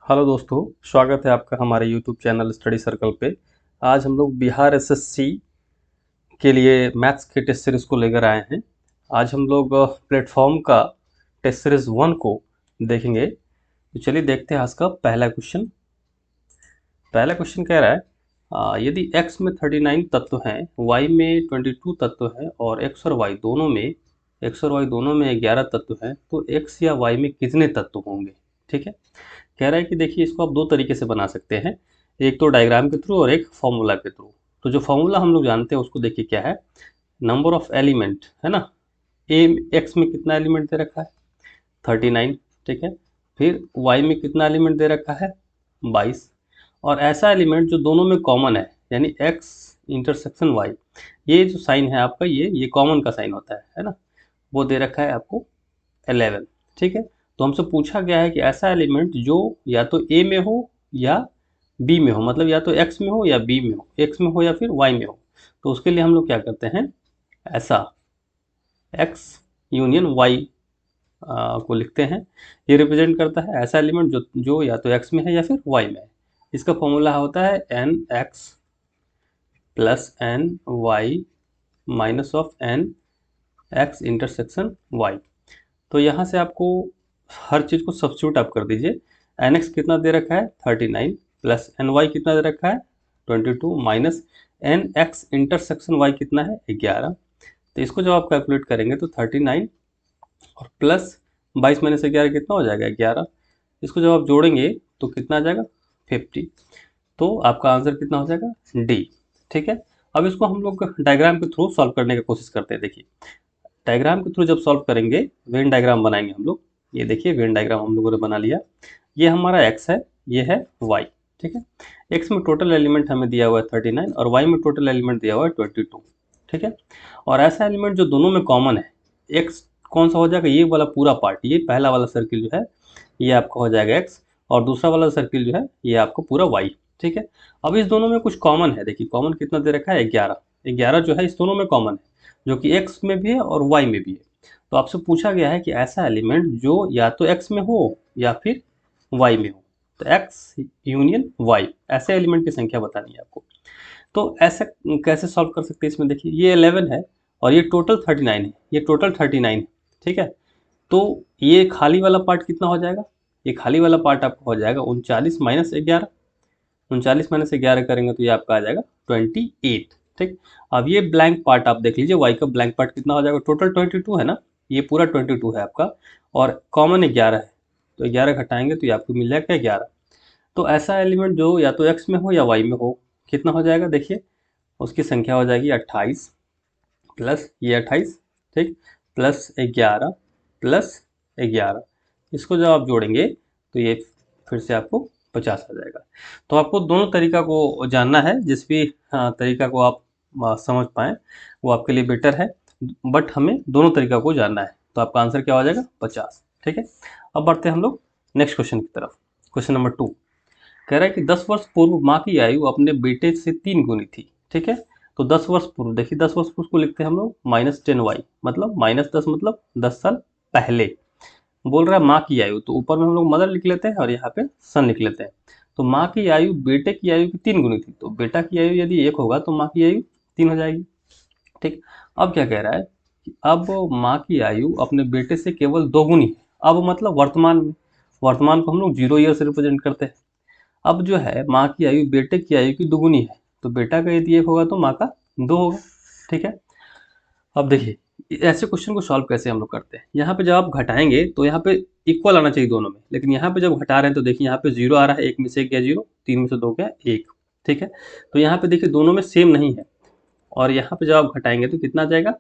Hello दोस्तों, स्वागत है आपका हमारे यूट्यूब चैनल स्टडी सर्कल पे। आज हम लोग बिहार एसएससी के लिए मैथ्स के टेस्ट सीरीज को लेकर आए हैं। आज हम लोग प्लेटफॉर्म का टेस्ट सीरीज 1 को देखेंगे। तो चलिए देखते हैं आज का पहला क्वेश्चन। पहला क्वेश्चन कह रहा है यदि x में 39 तत्व हैं, y में 22 तत्व हैं और x और y दोनों में 11 तत्व हैं, तो x या y में कितने तत्व होंगे। ठीक है, कह रहा है कि देखिए इसको आप दो तरीके से बना सकते हैं, एक तो डायग्राम के थ्रू और एक फॉर्मूला के थ्रू। तो जो फॉर्मूला हम लोग जानते हैं उसको देखिए क्या है, नंबर ऑफ एलिमेंट है ना। ए एक्स में कितना एलिमेंट दे रखा है 39, ठीक है। फिर वाई में कितना एलिमेंट दे रखा है 22, और ऐसा एलिमेंट जो दोनों में कॉमन है, यानी एक्स इंटरसेक्शन वाई, ये जो साइन है आपका, ये कॉमन का साइन होता है ना, वो दे रखा है आपको 11। ठीक है, तो हमसे पूछा गया है कि ऐसा एलिमेंट जो या तो ए में हो या बी में हो, मतलब या तो एक्स में हो या बी में हो, एक्स में हो या फिर वाई में हो। तो उसके लिए हम लोग क्या करते हैं, ऐसा एक्स यूनियन वाई को लिखते हैं। ये रिप्रेजेंट करता है ऐसा एलिमेंट जो या तो एक्स में है या फिर वाई में है। इसका फॉर्मूला होता है N X plus N Y minus of N X intersection Y. तो यहाँ से आपको हर चीज़ को सब्स्टिट्यूट आप कर दीजिए। एन एक्स कितना दे रखा है 39, प्लस एन वाई कितना दे रखा है 22, minus N X intersection Y कितना है 11। तो इसको जब आप कैलकुलेट करेंगे तो 39 और प्लस 22 माइनस 11 कितना हो जाएगा 11। इसको जब आप जोड़ेंगे तो कितना आ जाएगा 50। तो आपका आंसर कितना हो जाएगा डी। ठीक है, अब इसको हम लोग डायग्राम के थ्रू सॉल्व करने की कोशिश करते हैं। देखिए डायग्राम के थ्रू जब सॉल्व करेंगे, वेन डायग्राम बनाएंगे हम लोग। ये देखिए वेन डायग्राम हम लोगों ने बना लिया। ये हमारा x है, ये है y। ठीक है, x में टोटल एलिमेंट हमें दिया हुआ है 39 और y में टोटल एलिमेंट दिया हुआ है 22। ठीक है, और ऐसा एलिमेंट जो दोनों में कॉमन है, x कौन सा हो जाएगा, ये वाला पूरा पार्ट, ये पहला वाला सर्किल जो है ये आपका हो जाएगा x, और दूसरा वाला सर्किल जो है ये आपको पूरा y। ठीक है, अब इस दोनों में कुछ कॉमन है। देखिए कॉमन कितना दे रखा है 11। 11 जो है इस दोनों में कॉमन है, जो कि x में भी है और y में भी है। तो आपसे पूछा गया है कि ऐसा एलिमेंट जो या तो x में हो या फिर y में हो। तो x यूनियन y, ऐसे एलिमेंट की संख्या बतानी है आपको। तो ऐसा कैसे सॉल्व कर सकते हैं, इसमें देखिए ये 11 है और ये टोटल 39 है, ये टोटल 39 है। ठीक है, तो ये खाली वाला पार्ट कितना हो जाएगा, ये खाली वाला पार्ट आपका हो जाएगा 39 माइनस 11। 39 माइनस 11 करेंगे तो ये आपका आ जाएगा 28। ठीक, अब ये ब्लैंक पार्ट आप देख लीजिए, y का ब्लैंक पार्ट कितना हो जाएगा, टोटल 22 है ना, ये पूरा 22 है आपका, और कॉमन 11 है, तो 11 घटाएंगे तो ये आपको मिल जाएगा 11। तो ऐसा एलिमेंट जो या तो x में हो या y में हो, कितना हो जाएगा देखिए, उसकी संख्या हो जाएगी 28 प्लस ये 28, ठीक, प्लस 11 प्लस 11। इसको जब आप जोड़ेंगे तो ये फिर से आपको 50 आ जाएगा। तो आपको दोनों तरीका को जानना है, जिस भी तरीका को आप समझ पाएँ वो आपके लिए बेटर है, बट हमें दोनों तरीका को जानना है। तो आपका आंसर क्या हो जाएगा 50। ठीक है, अब बढ़ते हैं हम लोग नेक्स्ट क्वेश्चन की तरफ। क्वेश्चन नंबर 2 कह रहा है कि 10 वर्ष पूर्व माँ की आयु अपने बेटे से 3 गुनी थी। ठीक है, तो 10 वर्ष पूर्व, देखिए 10 वर्ष पूर्व को लिखते हैं हम लोग -10y, मतलब -10 मतलब 10 साल पहले। बोल रहा है माँ की आयु, तो ऊपर में हम लोग मदर लिख लेते हैं और यहाँ पे सन लिख लेते हैं। तो माँ की आयु बेटे की आयु की 3 गुनी थी, तो बेटा की आयु यदि 1 होगा तो माँ की आयु 3 हो जाएगी। ठीक, अब क्या कह रहा है कि अब माँ की आयु अपने बेटे से केवल 2 गुनी है। अब मतलब वर्तमान में, वर्तमान को हम लोग 0 ईयर से रिप्रेजेंट करते हैं। अब जो है माँ की आयु बेटे की आयु की दुगुनी है, तो बेटा का यदि 1 होगा तो माँ का 2 होगा। ठीक है, अब देखिए ऐसे क्वेश्चन को सॉल्व कैसे हम लोग करते हैं। यहाँ पे जब आप घटाएंगे तो यहाँ पे इक्वल आना चाहिए दोनों में, लेकिन यहाँ पे जब घटा रहे हैं तो देखिए यहाँ पे 0 आ रहा है, 1 में से 1 गया 0, 3 में से 2 गया 1। ठीक है, तो यहाँ पे देखिए दोनों में सेम नहीं है, और यहाँ पे जब आप घटाएंगे तो कितना आ जाएगा,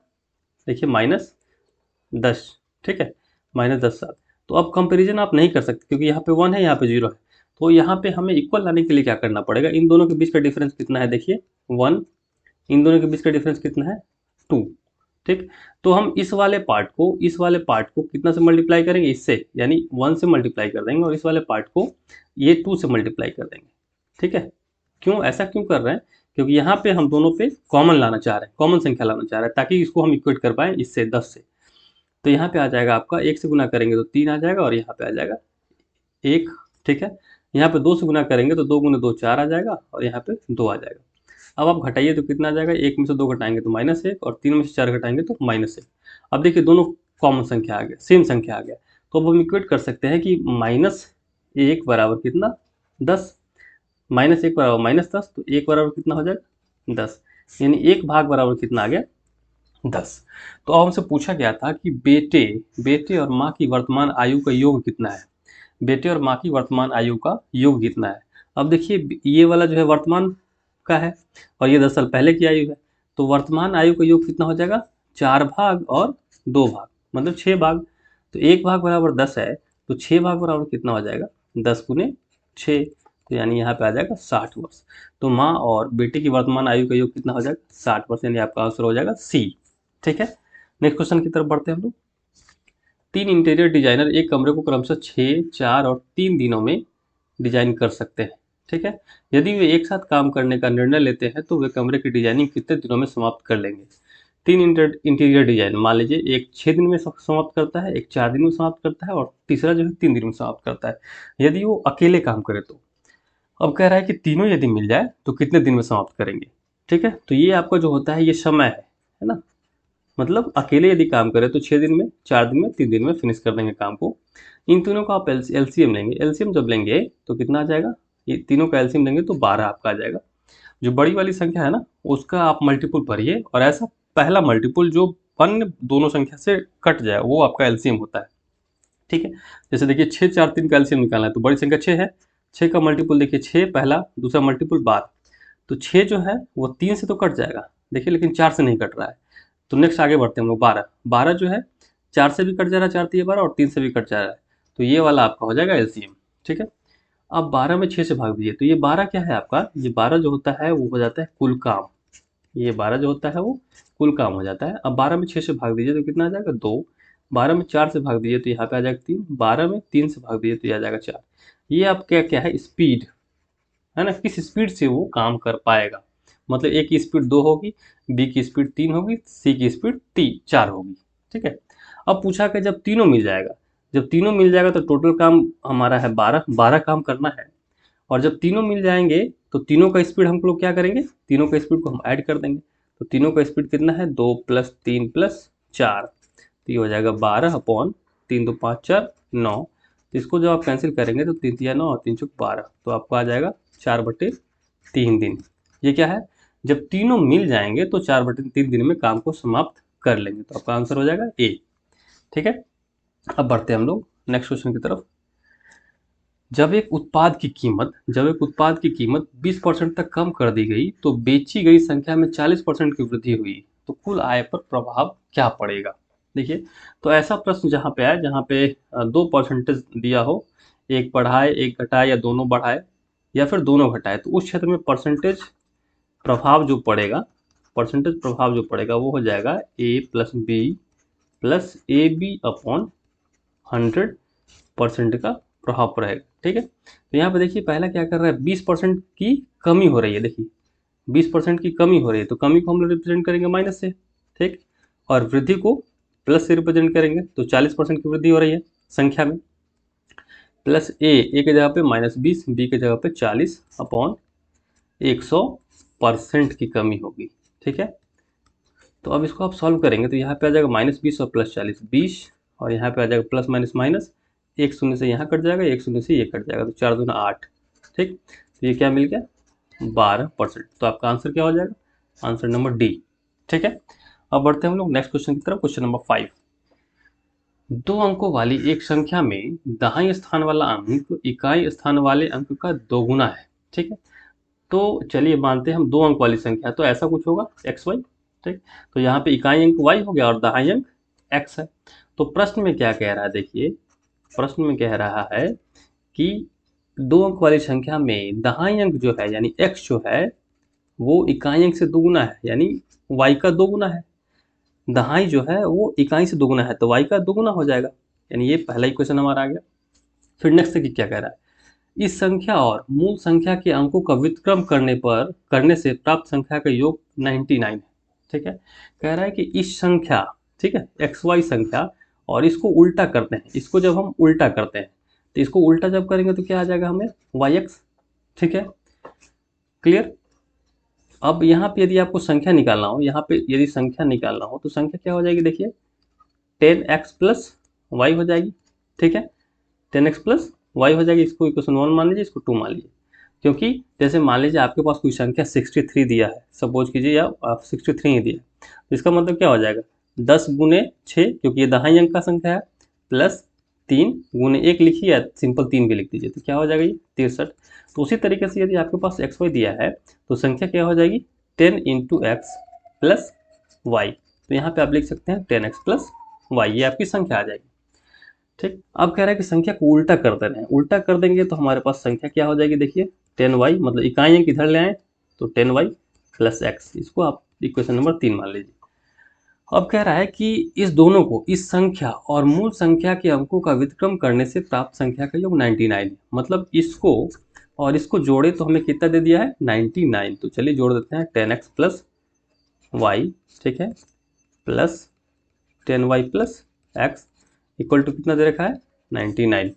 देखिए -10। ठीक है, -10 साल। तो अब कंपेरिजन आप नहीं कर सकते क्योंकि यहाँ पे 1 है, यहाँ पे 0 है। तो यहाँ पे हमें इक्वल लाने के लिए क्या करना पड़ेगा, इन दोनों के बीच का डिफरेंस कितना है देखिए 1, इन दोनों के बीच का डिफरेंस कितना है 2। ठीक, तो हम इस वाले पार्ट को कितना से मल्टीप्लाई करेंगे, इससे, यानी 1 से मल्टीप्लाई कर देंगे, और इस वाले पार्ट को ये 2 से मल्टीप्लाई कर देंगे। ठीक है, क्यों ऐसा क्यों कर रहे हैं, क्योंकि यहाँ पे हम दोनों पे कॉमन लाना चाह रहे हैं, कॉमन संख्या लाना चाह रहे हैं, ताकि इसको हम इक्वेट कर पाएँ इससे 10 से। तो यहाँ पे आ जाएगा आपका 1 से गुना करेंगे तो 3 आ जाएगा, और यहाँ पे आ जाएगा 1। ठीक है, यहाँ पे 2 से गुना करेंगे तो 2 गुने 2 4 आ जाएगा और यहाँ पे 2 आ जाएगा। अब आप घटाइए तो कितना आ जाएगा, 1 में से 2 घटाएंगे तो -1 और 3 में से 4 घटाएंगे तो -1। अब देखिए दोनों कॉमन संख्या आ गया, सेम संख्या आ गया, तो अब हम इक्वेट कर सकते हैं कि -1 बराबर कितना, 10, -1 बराबर -10, तो 1 बराबर कितना हो जाएगा, 10, यानी 1 भाग बराबर कितना आ गया, 10। तो अब हमसे पूछा गया था कि बेटे और माँ की वर्तमान आयु का योग कितना है। बेटे और माँ की वर्तमान आयु का योग कितना है। अब देखिए ये वाला जो है वर्तमान का है और ये 10 साल पहले की आयु है, तो वर्तमान आयु का योग कितना हो जाएगा, 4 भाग और 2 भाग, मतलब 6 भाग। तो 1 भाग बराबर 10 है, तो 6 भाग बराबर कितना हो जाएगा, 10 गुने 6, तो यानी यहाँ पे आ जाएगा 60 वर्ष। तो माँ और बेटे की वर्तमान आयु का योग कितना हो जाएगा, 60 वर्ष, यानी आपका आंसर हो जाएगा सी। ठीक है, नेक्स्ट क्वेश्चन की तरफ बढ़ते हैं हम लोग। 3 इंटीरियर डिजाइनर एक कमरे को क्रमशः 6, 4 और 3 दिनों में डिजाइन कर सकते हैं। ठीक है, यदि वे एक साथ काम करने का निर्णय लेते हैं तो वे कमरे की डिजाइनिंग कितने दिनों में समाप्त कर लेंगे। 3 इंटीरियर डिजाइन, मान लीजिए एक 6 दिन में समाप्त करता है, एक 4 दिन में समाप्त करता है और तीसरा जो है 3 दिन में समाप्त करता है, यदि वो अकेले काम करे तो। अब कह रहा है कि तीनों यदि मिल जाए तो कितने दिन में समाप्त करेंगे। ठीक है, तो ये आपका जो होता है ये समय है ना, मतलब अकेले यदि काम करें तो 6 दिन में, 4 दिन में, 3 दिन में फिनिश कर देंगे काम को। इन तीनों का आप एलसीएम लेंगे, एलसीएम जब लेंगे तो कितना आ जाएगा, ये तीनों का एलसीएम लेंगे तो 12 आपका आ जाएगा। जो बड़ी वाली संख्या है ना उसका आप मल्टीपुल भरिए और ऐसा पहला मल्टीपुल जो अन्य दोनों संख्या से कट जाए वो आपका एलसीएम होता है। ठीक है, जैसे देखिए 6, 4, 3 का एलसीएम निकालना है तो बड़ी संख्या 6 है, 6 का मल्टीपुल देखिए 6 पहला, दूसरा मल्टीपुल 12, तो 6 जो है वो 3 से तो कट जाएगा देखिए, लेकिन 4 से नहीं कट रहा है। तो नेक्स्ट आगे बढ़ते हैं हम लोग, 12 जो है 4 से भी कट जा रहा है, 4 3 12 और 3 से भी कट जा रहा है, तो ये वाला आपका हो जाएगा एलसीएम। ठीक है, अब 12 में 6 से भाग दीजिए तो ये 12 क्या है आपका, ये 12 जो होता है वो हो जाता है कुल काम, ये 12 जो होता है वो कुल काम हो जाता है। अब 12 में 6 से भाग दीजिए तो कितना आ जाएगा, 2, 12 में 4 से भाग दीजिए तो यहाँ पे आ जाएगा 3, 12 में 3 से भाग दीजिए तो ये आ जाएगा 4। ये आपका क्या है, स्पीड है ना, किस स्पीड से वो काम कर पाएगा, मतलब ए की स्पीड 2 होगी, बी की स्पीड 3 होगी, सी की स्पीड 4 होगी। ठीक है, अब पूछा कि जब तीनों मिल जाएगा, जब तीनों मिल जाएगा तो टोटल काम हमारा है 12, 12 काम करना है, और जब तीनों मिल जाएंगे तो तीनों का स्पीड हम लोग क्या करेंगे, तीनों का स्पीड को हम ऐड कर देंगे, तो तीनों का स्पीड कितना है, 2 + 3 + 4, तो ये हो जाएगा 12/3, 2 5 4 9, तो इसको जब आप कैंसिल करेंगे तो 3 3 9 और 3 चौक 12, तो आपको आ जाएगा 4/3 दिन। ये क्या है, जब तीनों मिल जाएंगे तो 4/3 दिन में काम को समाप्त कर लेंगे, तो आपका आंसर हो जाएगा ए। ठीक है, अब बढ़ते हैं हम लोग नेक्स्ट क्वेश्चन की तरफ। जब एक उत्पाद की कीमत 20% तक कम कर दी गई तो बेची गई संख्या में 40% की वृद्धि हुई, तो कुल आय पर प्रभाव क्या पड़ेगा। देखिए, तो ऐसा प्रश्न जहाँ पे आए जहाँ पे 2% दिया हो, एक बढ़ाए एक घटाए या दोनों बढ़ाए या फिर दोनों घटाए, तो उस क्षेत्र में परसेंटेज प्रभाव जो पड़ेगा वो हो जाएगा A+B+AB/100% का प्रभाव पड़ेगा। ठीक है, तो यहाँ पे देखिए पहला क्या कर रहा है, 20% की कमी हो रही है, देखिए 20% की कमी हो रही है, तो कमी को हम लोग रिप्रेजेंट करेंगे माइनस से, ठीक, और वृद्धि को प्लस से रिप्रेजेंट करेंगे, तो 40% की वृद्धि हो रही है संख्या में, प्लस ए के जगह पे -20, बी के जगह पे 40/100% की कमी होगी। ठीक है, तो अब इसको आप सॉल्व करेंगे तो यहाँ पे आ जाएगा -20 और +40 20, और यहाँ पे आ जाएगा प्लस माइनस माइनस, एक शून्य से यहाँ कट जाएगा, एक शून्य से ये कट जाएगा, तो 4 दूना 8। ठीक, तो ये क्या मिल गया, 12%, तो आपका आंसर क्या हो जाएगा, आंसर नंबर डी। ठीक है, अब बढ़ते हैं हम लोग नेक्स्ट क्वेश्चन की तरफ, क्वेश्चन नंबर 5। 2 अंकों वाली एक संख्या में दाहिने स्थान वाला अंक इकाई स्थान वाले अंक का दोगुना है। ठीक है, तो चलिए मानते हैं हम 2 अंक वाली संख्या, तो ऐसा कुछ होगा xy। ठीक, तो यहाँ पे इकाई अंक y हो गया और दहाई अंक x है। तो प्रश्न में क्या कह रहा है, देखिए प्रश्न में कह रहा है कि 2 अंक वाली संख्या में दहाई अंक जो है यानी x जो है वो इकाई अंक से दोगुना है, यानी y का दोगुना है, दहाई जो है वो इकाई से दोगुना है तो y का दोगुना हो जाएगा, यानी ये पहला ही क्वेश्चन हमारा आ गया। फिर नेक्स्ट देखिए क्या कह रहा है, इस संख्या और मूल संख्या के अंकों का व्युत्क्रम करने से प्राप्त संख्या का योग 99 है। ठीक है, कह रहा है कि इस संख्या, ठीक है, XY संख्या, और इसको उल्टा करते हैं, इसको जब हम उल्टा करते हैं तो इसको उल्टा जब करेंगे तो क्या आ जाएगा हमें yx, ठीक है, क्लियर। अब यहाँ पे यदि आपको संख्या निकालना हो, यहाँ पे यदि संख्या निकालना हो तो संख्या क्या हो जाएगी, देखिए 10x प्लस वाई हो जाएगी, ठीक है, 10x प्लस वाई हो जाएगी। इसको इक्वेशन 1 मान लीजिए, इसको 2 मान लीजिए, क्योंकि जैसे मान लीजिए आपके पास कोई संख्या 63 दिया है, सपोज कीजिए, या 63 ही दिया, तो इसका मतलब क्या हो जाएगा 10 गुने 6, क्योंकि ये दहाई अंक का संख्या है, प्लस 3 गुने 1 लिखिए या सिंपल 3 भी लिख दीजिए, तो क्या हो जाएगा ये 63। तो उसी तरीके से यदि आपके पास एक्स वाई दिया है तो संख्या क्या हो जाएगी 10 इंटू एक्स प्लस वाई, तो यहाँ पे आप लिख सकते हैं 10x प्लस वाई, ये आपकी संख्या आ जाएगी, ठीक। अब कह रहा है कि संख्या को उल्टा कर दे रहे हैं, उल्टा कर देंगे तो हमारे पास संख्या क्या हो जाएगी, देखिए 10y, मतलब इकाई अंक इधर ले आए तो 10y प्लस एक्स, इसको आप इक्वेशन नंबर 3 मान लीजिए। अब कह रहा है कि इस दोनों को, इस संख्या और मूल संख्या के अंकों का व्युत्क्रम करने से प्राप्त संख्या का योग 99, मतलब इसको और इसको जोड़े तो हमें कितना दे दिया है 99। तो चलिए जोड़ देते हैं 10x प्लस वाई, ठीक है, plus 10y plus X equal to कितना दे रखा है 99।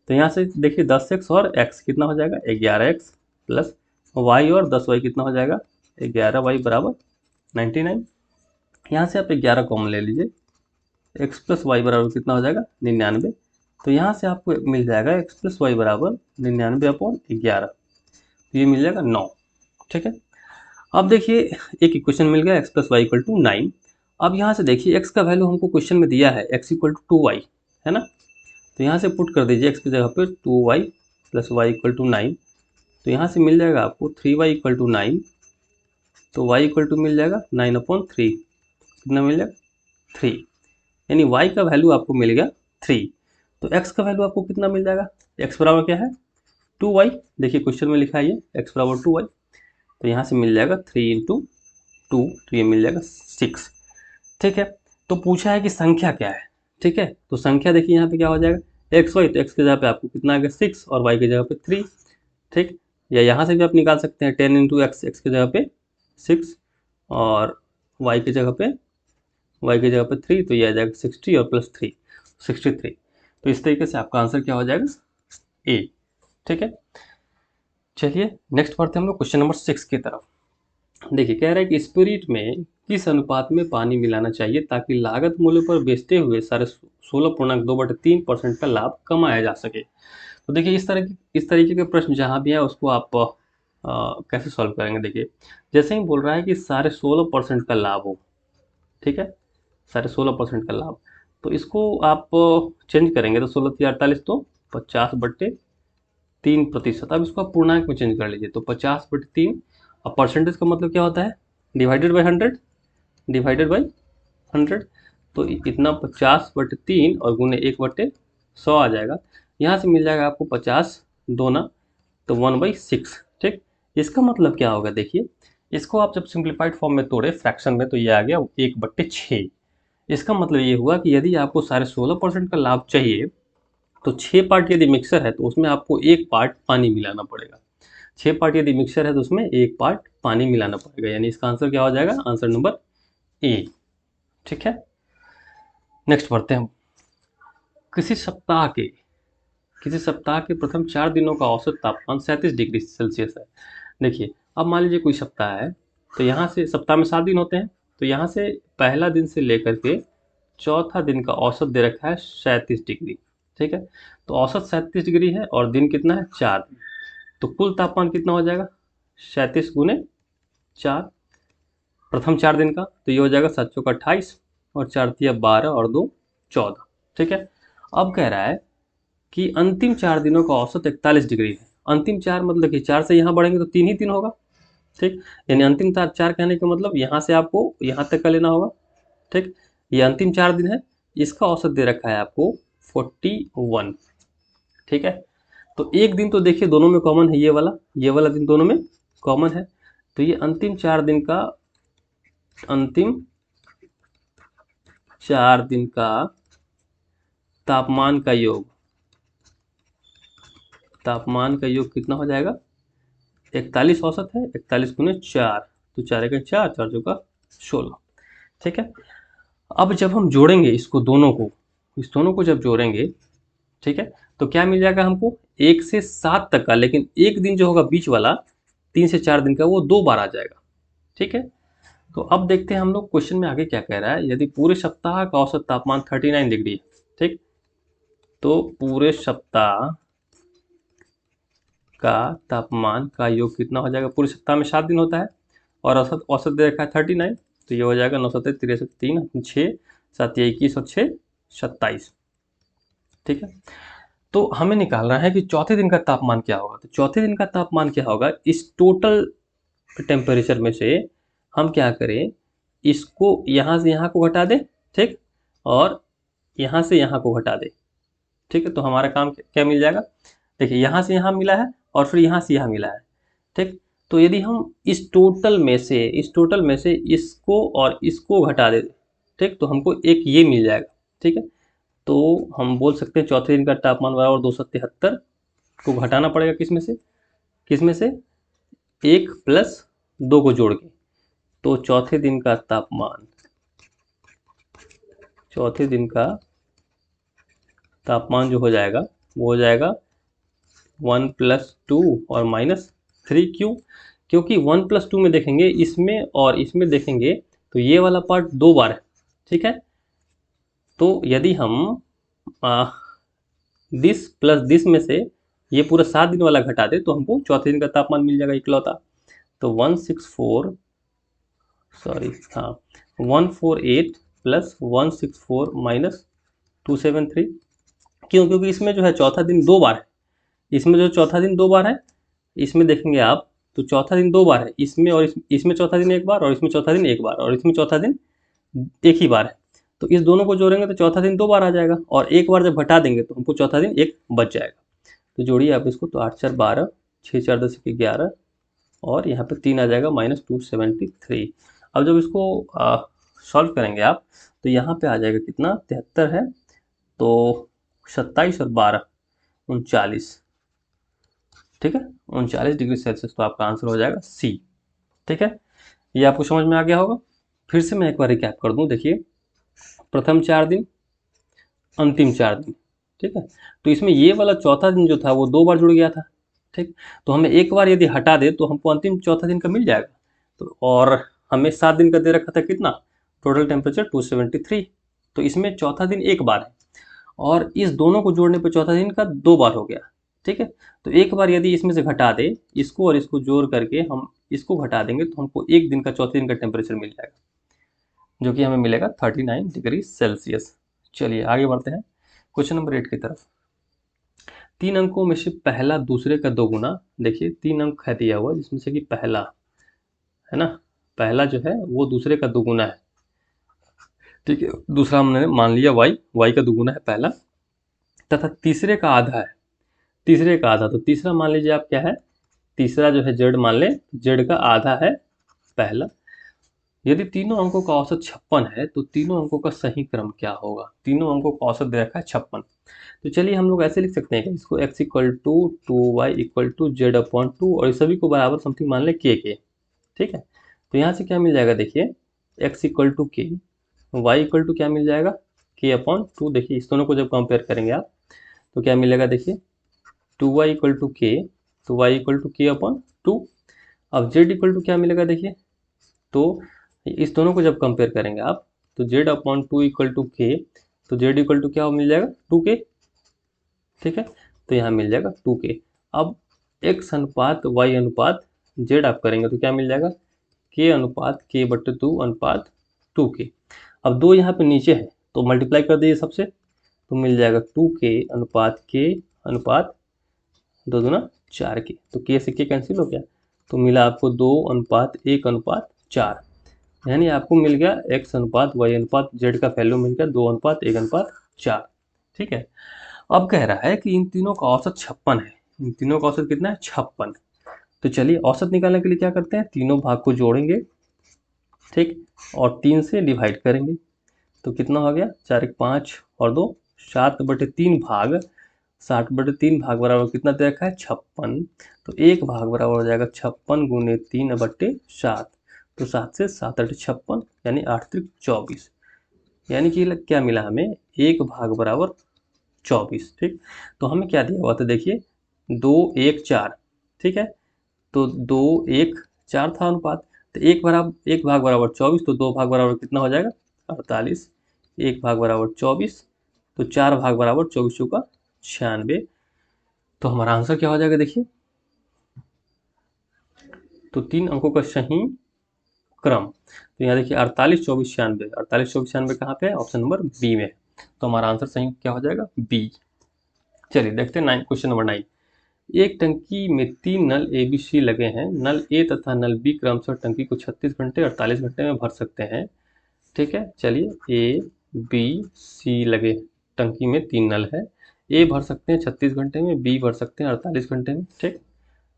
तो यहाँ से देखिए 10x और x कितना हो जाएगा 11x प्लस y और 10y कितना हो जाएगा 11y बराबर 99। यहाँ से आप 11 कॉमन ले लीजिए, x प्लस वाई बराबर कितना हो जाएगा 99। तो यहाँ से आपको मिल जाएगा x प्लस वाई बराबर 99/11, तो ये मिल जाएगा 9, ठीक है। अब देखिए एक इक्वेशन मिल गया x plus Y equal to 9। अब यहाँ से देखिए x का वैल्यू हमको क्वेश्चन में दिया है x इक्वल टू 2y, है ना, तो यहाँ से पुट कर दीजिए x की जगह पे 2y plus Y equal to 9, तो यहाँ से मिल जाएगा आपको 3y इक्वल टू 9, तो y इक्वल टू मिल जाएगा 9/3, कितना मिल जाएगा 3, यानी y का वैल्यू आपको मिल गया 3। तो x का वैल्यू आपको कितना मिल जाएगा, x बराबर क्या है 2y, देखिए क्वेश्चन में लिखा है ये x बराबर 2y, तो यहाँ से मिल जाएगा 3 इंटू 2, तो ये मिल जाएगा 6, ठीक है। तो पूछा है कि संख्या क्या है, ठीक है, तो संख्या देखिए यहाँ पे क्या हो जाएगा एक्स वाई, तो एक्स की जगह पे आपको कितना आ गया 6 और वाई की जगह पे 3, ठीक, या यहाँ से भी आप निकाल सकते हैं 10 इंटू एक्स, एक्स की जगह पे 6 और वाई की जगह पे 3, तो ये आ जाएगा 60 और प्लस 3 63। तो इस तरीके से आपका आंसर क्या हो जाएगा ए, ठीक है। चलिए नेक्स्ट पढ़ते हैं हम लोग क्वेश्चन नंबर 6 की तरफ। देखिए कह रहा है कि स्पिरिट में किस अनुपात में पानी मिलाना चाहिए ताकि लागत मूल्य पर बेचते हुए 16.2/3% का लाभ कमाया जा सके। तो देखिए इस तरीके के प्रश्न जहाँ भी है उसको आप कैसे सॉल्व करेंगे। देखिए जैसे ही बोल रहा है कि 16.5% का लाभ हो, ठीक है, 16.5% का लाभ, तो इसको आप चेंज करेंगे तो 16×48 तो 50/3%। अब इसको आप पूर्णांक में चेंज कर लीजिए तो 50/3, अब परसेंटेज का मतलब क्या होता है डिवाइडेड बाई 100, तो इतना 50/3 और गुने 1/100 आ जाएगा। यहाँ से मिल जाएगा आपको 50 दूना तो 1/6, ठीक। इसका मतलब क्या होगा, देखिए इसको आप जब सिंप्लीफाइड फॉर्म में तोड़े फ्रैक्शन में तो ये आ गया 1/6। इसका मतलब ये हुआ कि यदि आपको 16.5% का लाभ चाहिए तो 6 पार्ट यदि मिक्सर है तो उसमें आपको 1 पार्ट पानी मिलाना पड़ेगा, 6 पार्ट यदि मिक्सर है तो उसमें 1 पार्ट पानी मिलाना पड़ेगा, यानी इसका आंसर क्या हो जाएगा आंसर नंबर ए, ठीक है। नेक्स्ट पढ़ते हैं हम। किसी सप्ताह के प्रथम 4 दिनों का औसत तापमान 37 डिग्री सेल्सियस है। देखिए अब मान लीजिए कोई सप्ताह है, तो यहाँ से सप्ताह में 7 दिन होते हैं, तो यहाँ से पहला दिन से लेकर के चौथा दिन का औसत दे रखा है 37 डिग्री, ठीक है। तो औसत 37 डिग्री है और दिन कितना है 4 दिन, तो कुल तापमान कितना हो जाएगा 37 गुने 4 प्रथम 4 दिन का, तो ये हो जाएगा 7 चौका 28 और 4 तिया 12 और 2 14, ठीक है। अब कह रहा है कि अंतिम 4 दिनों का औसत 41 डिग्री है। अंतिम 4 मतलब कि 4 से यहाँ बढ़ेंगे तो 3 ही दिन होगा, ठीक, यानी अंतिम 4 कहने का मतलब यहाँ से आपको यहाँ तक का लेना होगा, ठीक। ये अंतिम 4 दिन है, इसका औसत दे रखा है आपको 41, ठीक है। तो एक दिन तो देखिए दोनों में कॉमन है, ये वाला दिन दोनों में कॉमन है, तो ये अंतिम 4 दिन का तापमान का योग कितना हो जाएगा 41 औसत है, 41 गुने 4, तो 4 का 4, 4 चौका 16, ठीक है। अब जब हम जोड़ेंगे इस दोनों को जब जोड़ेंगे, ठीक है, तो क्या मिल जाएगा हमको 1 से 7 तक का, लेकिन एक दिन जो होगा बीच वाला 3 से 4 दिन का वो 2 बार आ जाएगा। ठीक है, तो अब देखते हैं हम लोग क्वेश्चन में आगे क्या कह रहा है। यदि पूरे सप्ताह का औसत तापमान 39 डिग्री है, ठीक, तो पूरे सप्ताह का तापमान का योग कितना हो जाएगा। पूरे सप्ताह में 7 दिन होता है और औसत औसत दे रखा है 39, तो ये हो जाएगा 9 7 63 3 6 7 21 और 6 27। ठीक है, तो हमें निकालना है कि चौथे दिन का तापमान क्या होगा। तो चौथे दिन का तापमान क्या होगा, इस टोटल टेम्परेचर में से हम क्या करें, इसको यहाँ से यहाँ को घटा दें, ठीक, और यहाँ से यहाँ को घटा दें। ठीक है, तो हमारा काम क्या मिल जाएगा, देखिए यहाँ से यहाँ मिला है और फिर यहाँ से यहाँ मिला है। ठीक, तो यदि हम इस टोटल में से इसको और इसको घटा दें, ठीक, तो हमको एक ये मिल जाएगा। ठीक है, तो हम बोल सकते हैं चौथे दिन का तापमान बराबर 273 को घटाना पड़ेगा किस में से 1 प्लस 2 को जोड़ के। तो चौथे दिन का तापमान जो हो जाएगा वो हो जाएगा 1 + 2 और -3। क्यों, क्योंकि 1 + 2 में देखेंगे इसमें और इसमें देखेंगे तो ये वाला पार्ट 2 बार है। ठीक है, तो यदि हम दिस प्लस दिस में से ये पूरा 7 दिन वाला घटा दे तो हमको चौथे दिन का तापमान मिल जाएगा इकलौता। तो 148 + 164 - 273। क्यों, क्योंकि इसमें जो है चौथा दिन 2 बार है। इसमें जो चौथा दिन 2 बार है, इसमें देखेंगे आप तो चौथा दिन 2 बार है इसमें, और इसमें चौथा दिन 1 बार, और इसमें चौथा दिन 1 बार, और इसमें चौथा दिन 1 ही बार है। तो इस दोनों को जोड़ेंगे तो चौथा दिन 2 बार आ जाएगा, और 1 बार जब घटा देंगे तो हमको चौथा दिन 1 बच जाएगा। तो जोड़िए आप इसको, तो 8 4 12, 6 4 10 11, और यहाँ पे 3 आ जाएगा -273। अब जब इसको सॉल्व करेंगे आप तो यहाँ पे आ जाएगा कितना, 73 है, तो 27 और 12 39। ठीक है, 39 डिग्री सेल्सियस, तो आपका आंसर हो जाएगा सी। ठीक है, ये आपको समझ में आ गया होगा। फिर से मैं एक बार रिकैप कर दूं। देखिए, प्रथम 4 दिन, अंतिम 4 दिन। ठीक है, तो इसमें ये वाला चौथा दिन जो था वो 2 बार जुड़ गया था। ठीक, तो हमें एक बार यदि हटा दे तो हमको अंतिम चौथा दिन का मिल जाएगा। तो और हमें 7 दिन का दे रखा था कितना, टोटल टेम्परेचर 273। तो इसमें चौथा दिन 1 बार है, और इस दोनों को जोड़ने पर चौथा दिन का 2 बार हो गया। ठीक है, तो एक बार यदि इसमें से घटा दे, इसको और इसको जोड़ करके हम इसको घटा देंगे तो हमको एक दिन का चौथे दिन का टेम्परेचर मिल जाएगा, जो कि हमें मिलेगा 39 डिग्री सेल्सियस। चलिए आगे बढ़ते हैं क्वेश्चन नंबर 8 की तरफ। 3 अंकों में से पहला दूसरे का 2 गुना। देखिए 3 अंक है दिया हुआ, जिसमें से कि पहला है ना, पहला जो है वो दूसरे का 2 गुना है। ठीक है, दूसरा हमने मान लिया y का 2 गुना है पहला, तथा तीसरे का आधा है। तीसरे का आधा, तो तीसरा मान लीजिए आप क्या है, तीसरा जो है z मान ले, z का आधा है पहला। यदि तीनों अंकों का औसत 56 है तो तीनों अंकों का सही क्रम क्या होगा। तीनों अंकों का औसत दे रखा है 56। तो चलिए हम लोग ऐसे लिख सकते हैं कि इसको x = 2y = z/2, और इस सभी को बराबर समथिंग मान ले k के। ठीक है, तो यहाँ से क्या मिल जाएगा, देखिए x = k, y = क्या मिल जाएगा, k/2। देखिए इस दोनों को जब कंपेयर करेंगे आप तो क्या मिलेगा, देखिए 2y = k, तो y = k/2। अब z = क्या मिलेगा, देखिए तो इस दोनों को जब कंपेयर करेंगे आप तो z/2 = k, तो z = क्या मिल जाएगा, 2k। ठीक है, तो यहाँ मिल जाएगा 2k। अब x अनुपात y अनुपात z आप करेंगे तो क्या मिल जाएगा, k/k/2 अब 2 यहाँ पे नीचे है तो मल्टीप्लाई कर दीजिए सबसे, तो मिल जाएगा 2k अनुपात k अनुपात 2 दूना 4k। तो k से k कैंसिल हो गया, तो मिला आपको 2:1:4, यानी आपको मिल गया x अनुपात y अनुपात z का वैल्यू मिल गया 2:1:4। ठीक है, अब कह रहा है कि इन तीनों का औसत 56 है। इन तीनों का औसत कितना है, 56। तो चलिए औसत निकालने के लिए क्या करते हैं, तीनों भाग को जोड़ेंगे, ठीक, और 3 से डिवाइड करेंगे। तो कितना हो गया, 4 1 5 और 2 7/3 भाग, 60/3 भाग बराबर कितना दे रखा है, 56। तो एक भाग बराबर हो जाएगा 56 × 3/7। तो 7 से 7 8 56, यानी 8 3 24, यानी कि क्या मिला हमें, एक भाग बराबर 24। ठीक, तो हमें क्या दिया हुआ था देखिए, 2 1 4। ठीक है, तो 2 1 4 था अनुपात, तो 1 भाग बराबर 24, तो 2 भाग बराबर कितना हो जाएगा 48। 1 भाग बराबर 24, तो 4 भाग बराबर 24 का 96। तो हमारा आंसर क्या हो जाएगा देखिए, तो 3 अंकों का सही क्रम। तो यहाँ देखिए 48 24 96, 48 24 96 कहाँ पे है, ऑप्शन नंबर बी में। तो हमारा आंसर सही क्या हो जाएगा, बी। चलिए देखते हैं क्वेश्चन नंबर 9। एक टंकी में 3 नल ए बी सी लगे हैं। नल ए तथा नल बी क्रमशः टंकी को 36 घंटे 48 घंटे में भर सकते हैं। ठीक है, चलिए ए बी सी लगे टंकी में 3 नल है। ए भर सकते हैं 36 घंटे में, बी भर सकते हैं 48 घंटे में। ठीक,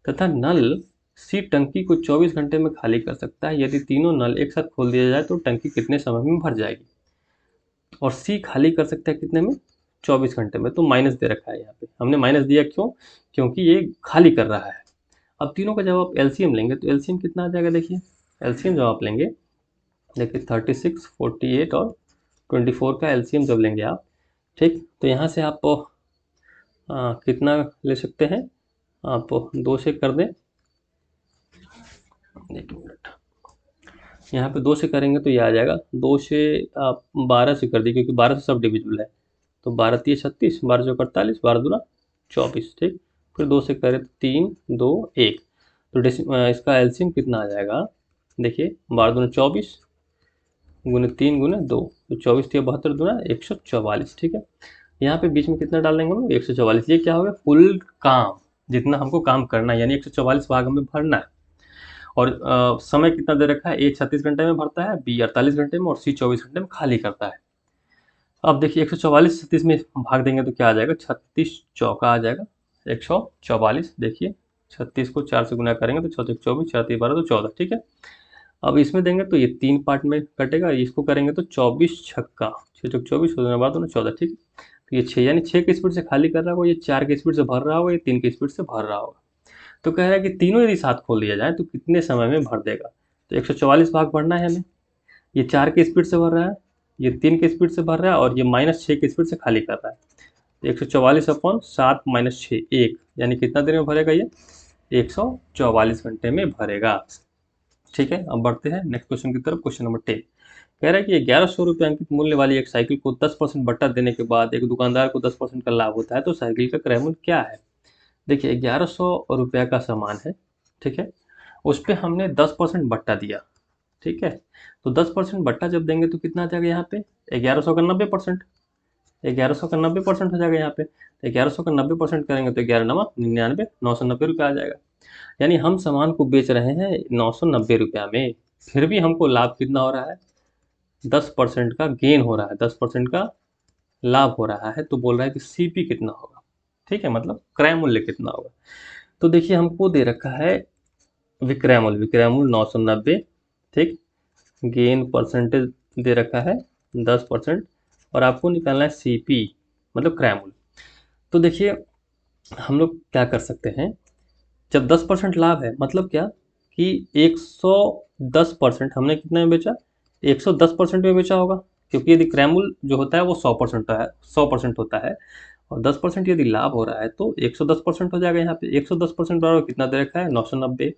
तथा नल सी टंकी को 24 घंटे में खाली कर सकता है। यदि तीनों नल एक साथ खोल दिया जाए तो टंकी कितने समय में भर जाएगी। और सी खाली कर सकता है कितने में, 24 घंटे में। तो माइनस दे रखा है यहाँ पे, हमने माइनस दिया क्यों, क्योंकि ये खाली कर रहा है। अब तीनों का जब आप एलसीएम लेंगे तो एलसीएम कितना आ जाएगा देखिए, एलसीएम जब आप लेंगे देखिए 36 48 और 24 का एलसीएम जब लेंगे आप, ठीक, तो यहाँ से आप कितना ले सकते हैं, आप 2 से कर दें, एक मिनट, यहाँ पे 2 से करेंगे तो ये आ जाएगा, 2 से आप 12 से कर दी, क्योंकि 12 से सब डिविजिबल है। तो 12 3 36, 12 चौक 48, 12 दूना 24। ठीक, फिर 2 से करें तो 3 2 1। तो इसका एलसीएम कितना आ जाएगा देखिए, 12 दूना 24 गुने 3 गुने 2, तो 24 3 72 दूना 144। ठीक है, यहाँ पे बीच में कितना डाल देंगे हम लोग, 144। ये क्या होगा, कुल काम जितना हमको काम करना है, यानी 144 भाग हमें भरना है। और समय कितना दे रखा है, ए 36 घंटे में भरता है, बी 48 घंटे में, और सी 24 घंटे में खाली करता है। अब देखिए 144 36 में भाग देंगे तो क्या आ जाएगा, 36 चौका आ जाएगा 144। देखिए 36 को 4 से गुना करेंगे तो 6 24, 4 12 तो 14। ठीक है, अब इसमें देंगे तो ये 3 पार्ट में कटेगा, इसको करेंगे तो 24 छक्का 6 चौक 24, 14। ठीक, तो ये 6 यानी 6 की स्पीड से खाली कर रहा होगा, ये 4 की स्पीड से भर रहा होगा, ये 3 की स्पीड से भर रहा होगा। तो कह रहा है कि तीनों यदि साथ खोल दिया जाए तो कितने समय में भर देगा। तो 144 भाग भरना है हमें, ये 4 की स्पीड से भर रहा है, ये 3 की स्पीड से भर रहा है, और ये -6 की स्पीड से खाली कर रहा है। तो 144 अपॉन 7 - 6 1, यानी कितना देर में भरेगा ये, 144 घंटे में भरेगा। ठीक है, अब बढ़ते हैं नेक्स्ट क्वेश्चन की तरफ। क्वेश्चन नंबर 10 कह रहा है कि 1100 रुपये अंकित मूल्य वाली एक साइकिल को 10% बट्टा देने के बाद एक दुकानदार को 10% का लाभ होता है, तो साइकिल का क्रय मूल्य क्या है। देखिए 1100 रुपया का सामान है, ठीक है, उस पर हमने 10% बट्टा दिया। ठीक है, तो 10% बट्टा जब देंगे तो कितना आ जाएगा यहाँ पे, 1100 का 90%, 1100 का 90% हो जाएगा यहाँ पे। तो 1100 का 90% करेंगे तो 11 9 99, 990 रुपया आ जाएगा। यानी हम सामान को बेच रहे हैं 990 रुपया में, फिर भी हमको लाभ कितना हो रहा है, 10% का गेन हो रहा है, 10% का लाभ हो रहा है। तो बोल रहा है कि सीपी कितना होगा। ठीक है, मतलब क्रय मूल्य कितना होगा। तो देखिए हमको दे रखा है विक्रय मूल्य, विक्रय मूल्य 990। ठीक, गेन परसेंटेज दे रखा है 10%, और आपको निकालना है सीपी मतलब क्रय मूल्य। तो देखिए हम लोग क्या कर सकते हैं, जब 10% लाभ है मतलब क्या कि 110% हमने कितने में बेचा, 110% में बेचा होगा, क्योंकि यदि क्रय मूल्य जो होता है वो 100% है, 100% होता है, और 10% यदि लाभ हो रहा है तो 110% हो जाएगा। यहाँ पे 110% बराबर कितना दे रखा है, 990।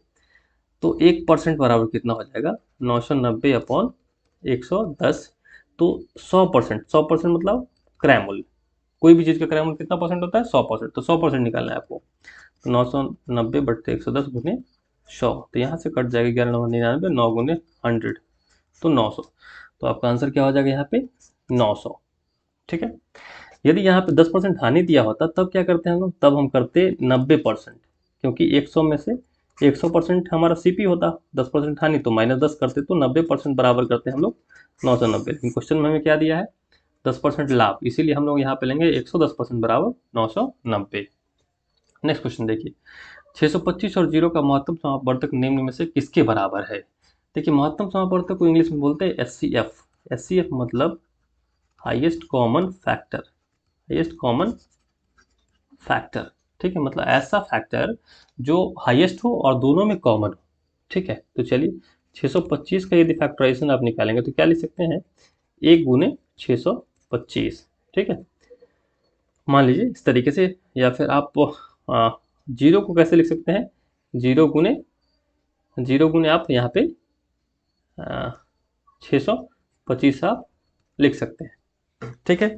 तो 1% बराबर कितना हो जाएगा, 990 अपॉन 110। तो 100%, 100% मतलब क्रय मूल्य, कोई भी चीज़ का क्रय मूल्य कितना परसेंट होता है, 100%। तो 100% निकालना है आपको। तो 990 बट्टे 110 गुने 100, तो यहाँ से कट जाएगा 11 9 99, 9 गुने 100 तो 900। तो आपका आंसर क्या हो जाएगा यहाँ पे, 900। ठीक है, यदि यहाँ पे 10% हानि दिया होता तब क्या करते हैं हम लोग, तब हम करते 90%, क्योंकि 100 में से 100% हमारा सीपी होता, 10% हानि तो -10 करते, तो 90% बराबर करते हैं हम लोग 990। लेकिन क्वेश्चन में हमें क्या दिया है, 10% लाभ, इसीलिए हम लोग यहाँ पे लेंगे 110% बराबर 990। नेक्स्ट क्वेश्चन देखिए, 625 और 0 का महत्तम समापवर्तक निम्न में से किसके बराबर है। देखिए महत्तम समापवर्तक को इंग्लिश में बोलते हैं एचसीएफ। एचसीएफ मतलब highest common factor, highest common factor. ठीक है, मतलब ऐसा फैक्टर जो हाईएस्ट हो और दोनों में कॉमन हो। ठीक है, तो चलिए 625 का यदि फैक्टराइजेशन आप निकालेंगे तो क्या लिख सकते हैं, 1 गुने 625। ठीक है, मान लीजिए इस तरीके से, या फिर आप जीरो को कैसे लिख सकते हैं, जीरो गुने आप यहाँ पे 625 आप लिख सकते हैं। ठीक है,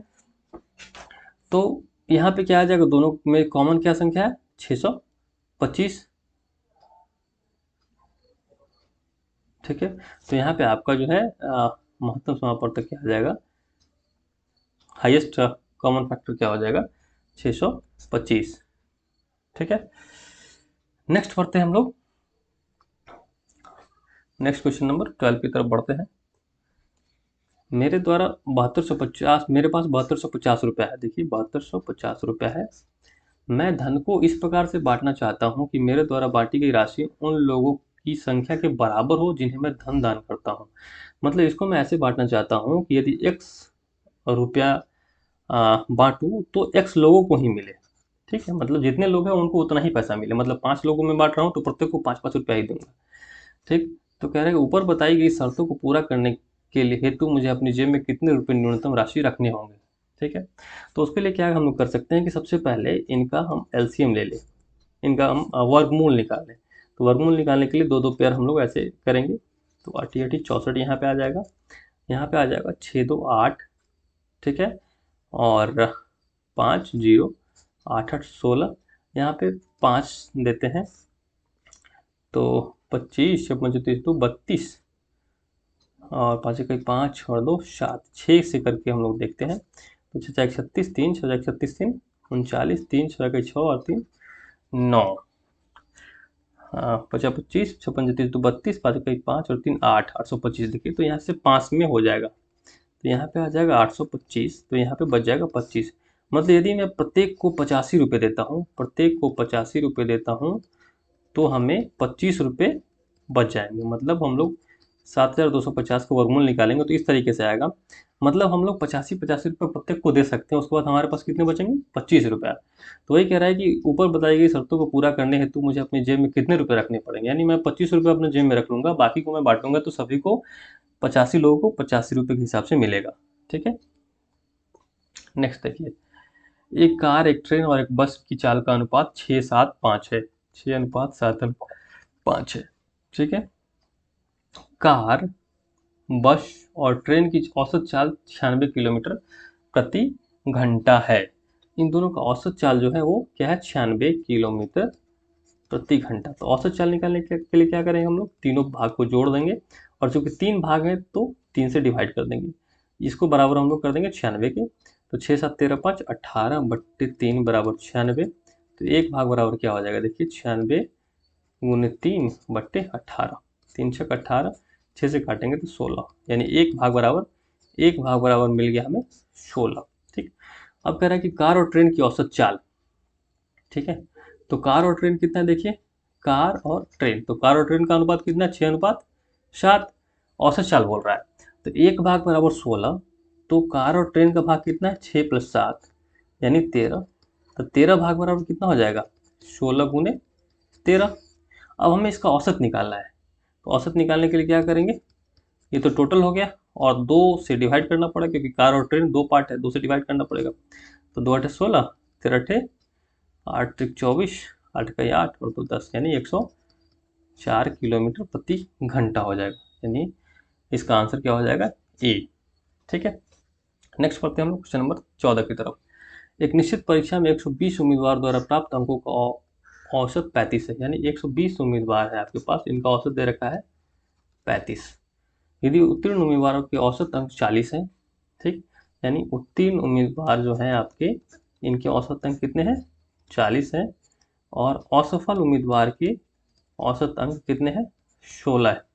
तो यहाँ पे क्या आ जाएगा, दोनों में कॉमन क्या संख्या है, 625। ठीक है, तो यहाँ पे आपका जो है महत्तम समापवर्तक क्या आ जाएगा, हाईएस्ट कॉमन फैक्टर क्या हो जाएगा, 625। ठीक है, नेक्स्ट पढ़ते हैं हम लोग, नेक्स्ट क्वेश्चन नंबर 12 की तरफ बढ़ते हैं। मेरे द्वारा 7250, मेरे पास 7250 रुपया है। देखिए 7250 रुपया है। मैं धन को इस प्रकार से बांटना चाहता हूँ कि मेरे द्वारा बांटी गई राशि उन लोगों की संख्या के बराबर हो जिन्हें मैं धन दान करता हूँ। मतलब इसको मैं ऐसे बांटना चाहता हूँ कि यदि x रुपया बांटूँ तो x लोगों को ही मिले। ठीक है, मतलब जितने लोग हैं उनको उतना ही पैसा मिले। मतलब 5 लोगों में बांट रहा हूँ तो प्रत्येक को 5-5 रुपया ही दूंगा। ठीक, तो कह रहे हैं कि ऊपर बताई गई शर्तों को पूरा करने के लिए हेतु मुझे अपनी जेब में कितने रुपए न्यूनतम राशि रखने होंगे। ठीक है, तो उसके लिए क्या हम लोग कर सकते हैं कि सबसे पहले इनका हम एलसीएम ले लें, इनका हम वर्गमूल निकाल लें। तो वर्गमूल निकालने के लिए दो दो पेयर हम लोग ऐसे करेंगे, तो 8 8 64 यहाँ पे आ जाएगा, यहाँ पे आ जाएगा 6 2 8। ठीक है, और 5 0 8 8 16, यहाँ पे 5 देते हैं तो 25 56 30 तो 32, और 5 इकाई 5 और 2 7, 6 से करके हम लोग देखते हैं। तो 6 4 36 3, 6 4 36 3 39, 3 6 इकाई 6 और 3 9, 50 25 56 30 तो 32, 5 इकाई 5 और 3 8, 825। देखिए तो यहाँ से 5 में हो जाएगा, तो यहाँ पे आ जाएगा 825, तो यहाँ पे बच जाएगा 25। मतलब यदि मैं प्रत्येक को 85 रुपये देता हूँ, प्रत्येक को 85 रुपये देता हूँ, तो हमें 25 रुपये बच जाएंगे। मतलब हम लोग 7250 का वर्गमूल निकालेंगे तो इस तरीके से आएगा। मतलब हम लोग 85 रुपये प्रत्येक को दे सकते हैं, उसके बाद हमारे पास कितने बचेंगे, 25 रुपया। तो वही कह रहा है कि ऊपर बताई गई शर्तों को पूरा करने हेतु मुझे अपनी जेब में कितने रुपए रखने पड़ेंगे। यानी मैं 25 रुपये अपने जेब में रख लूंगा, बाकी को मैं बांटूंगा तो सभी को 85 लोगों को 85 रुपये के हिसाब से मिलेगा। ठीक है, नेक्स्ट देखिए, एक कार, एक ट्रेन और एक बस की चाल का अनुपात 6:7:5 है। 6:7:5 है। ठीक है, कार, बस और ट्रेन की औसत चाल 96 किलोमीटर प्रति घंटा है। इन दोनों का औसत चाल जो है वो क्या है, 96 किलोमीटर प्रति घंटा। तो औसत चाल निकालने के लिए क्या करेंगे हम लोग, तीनों भाग को जोड़ देंगे, और चूंकि 3 भाग है तो 3 से डिवाइड कर देंगे। इसको बराबर हम लोग कर देंगे 96 के, तो 6 7 13 5 18/3 बराबर 96। तो एक भाग बराबर क्या हो जाएगा, देखिए 96 गुने 3/18, 3 छक 18, 6 से काटेंगे तो 16, यानी एक भाग बराबर मिल गया हमें 16। ठीक, अब कह रहा है कि कार और ट्रेन की औसत चाल। ठीक है, तो कार और ट्रेन कितना है, देखिए कार और ट्रेन, तो कार और ट्रेन का अनुपात कितना है, 6:7। औसत चाल बोल रहा है, तो एक भाग बराबर 16, तो कार और ट्रेन का भाग कितना है, 6 + 7 यानी 13। तो 13 भाग बराबर कितना हो जाएगा, 16 गुने 13। अब हमें इसका औसत निकालना है, तो औसत निकालने के लिए क्या करेंगे, ये तो टोटल हो गया और 2 से डिवाइड करना पड़ेगा, क्योंकि कार और ट्रेन 2 पार्ट है, 2 से डिवाइड करना पड़ेगा। तो 2 8 16, 13 8 3 24, 8 का 8 और 2 10, यानी 104 किलोमीटर प्रति घंटा हो जाएगा। यानी इसका आंसर क्या हो जाएगा, ए। ठीक है, नेक्स्ट पढ़ते हैं हम लोग क्वेश्चन नंबर 14 की तरफ। एक निश्चित परीक्षा में 120 उम्मीदवार द्वारा प्राप्त अंकों का औसत 35 है। यानी 120 उम्मीदवार है आपके पास, इनका औसत दे रखा है 35। यदि उत्तीर्ण उम्मीदवारों के औसत अंक 40 हैं, ठीक, यानी उत्तीर्ण उम्मीदवार जो हैं आपके, इनके औसत अंक कितने हैं, 40 हैं, और असफल उम्मीदवार के औसत अंक कितने हैं, 16 है।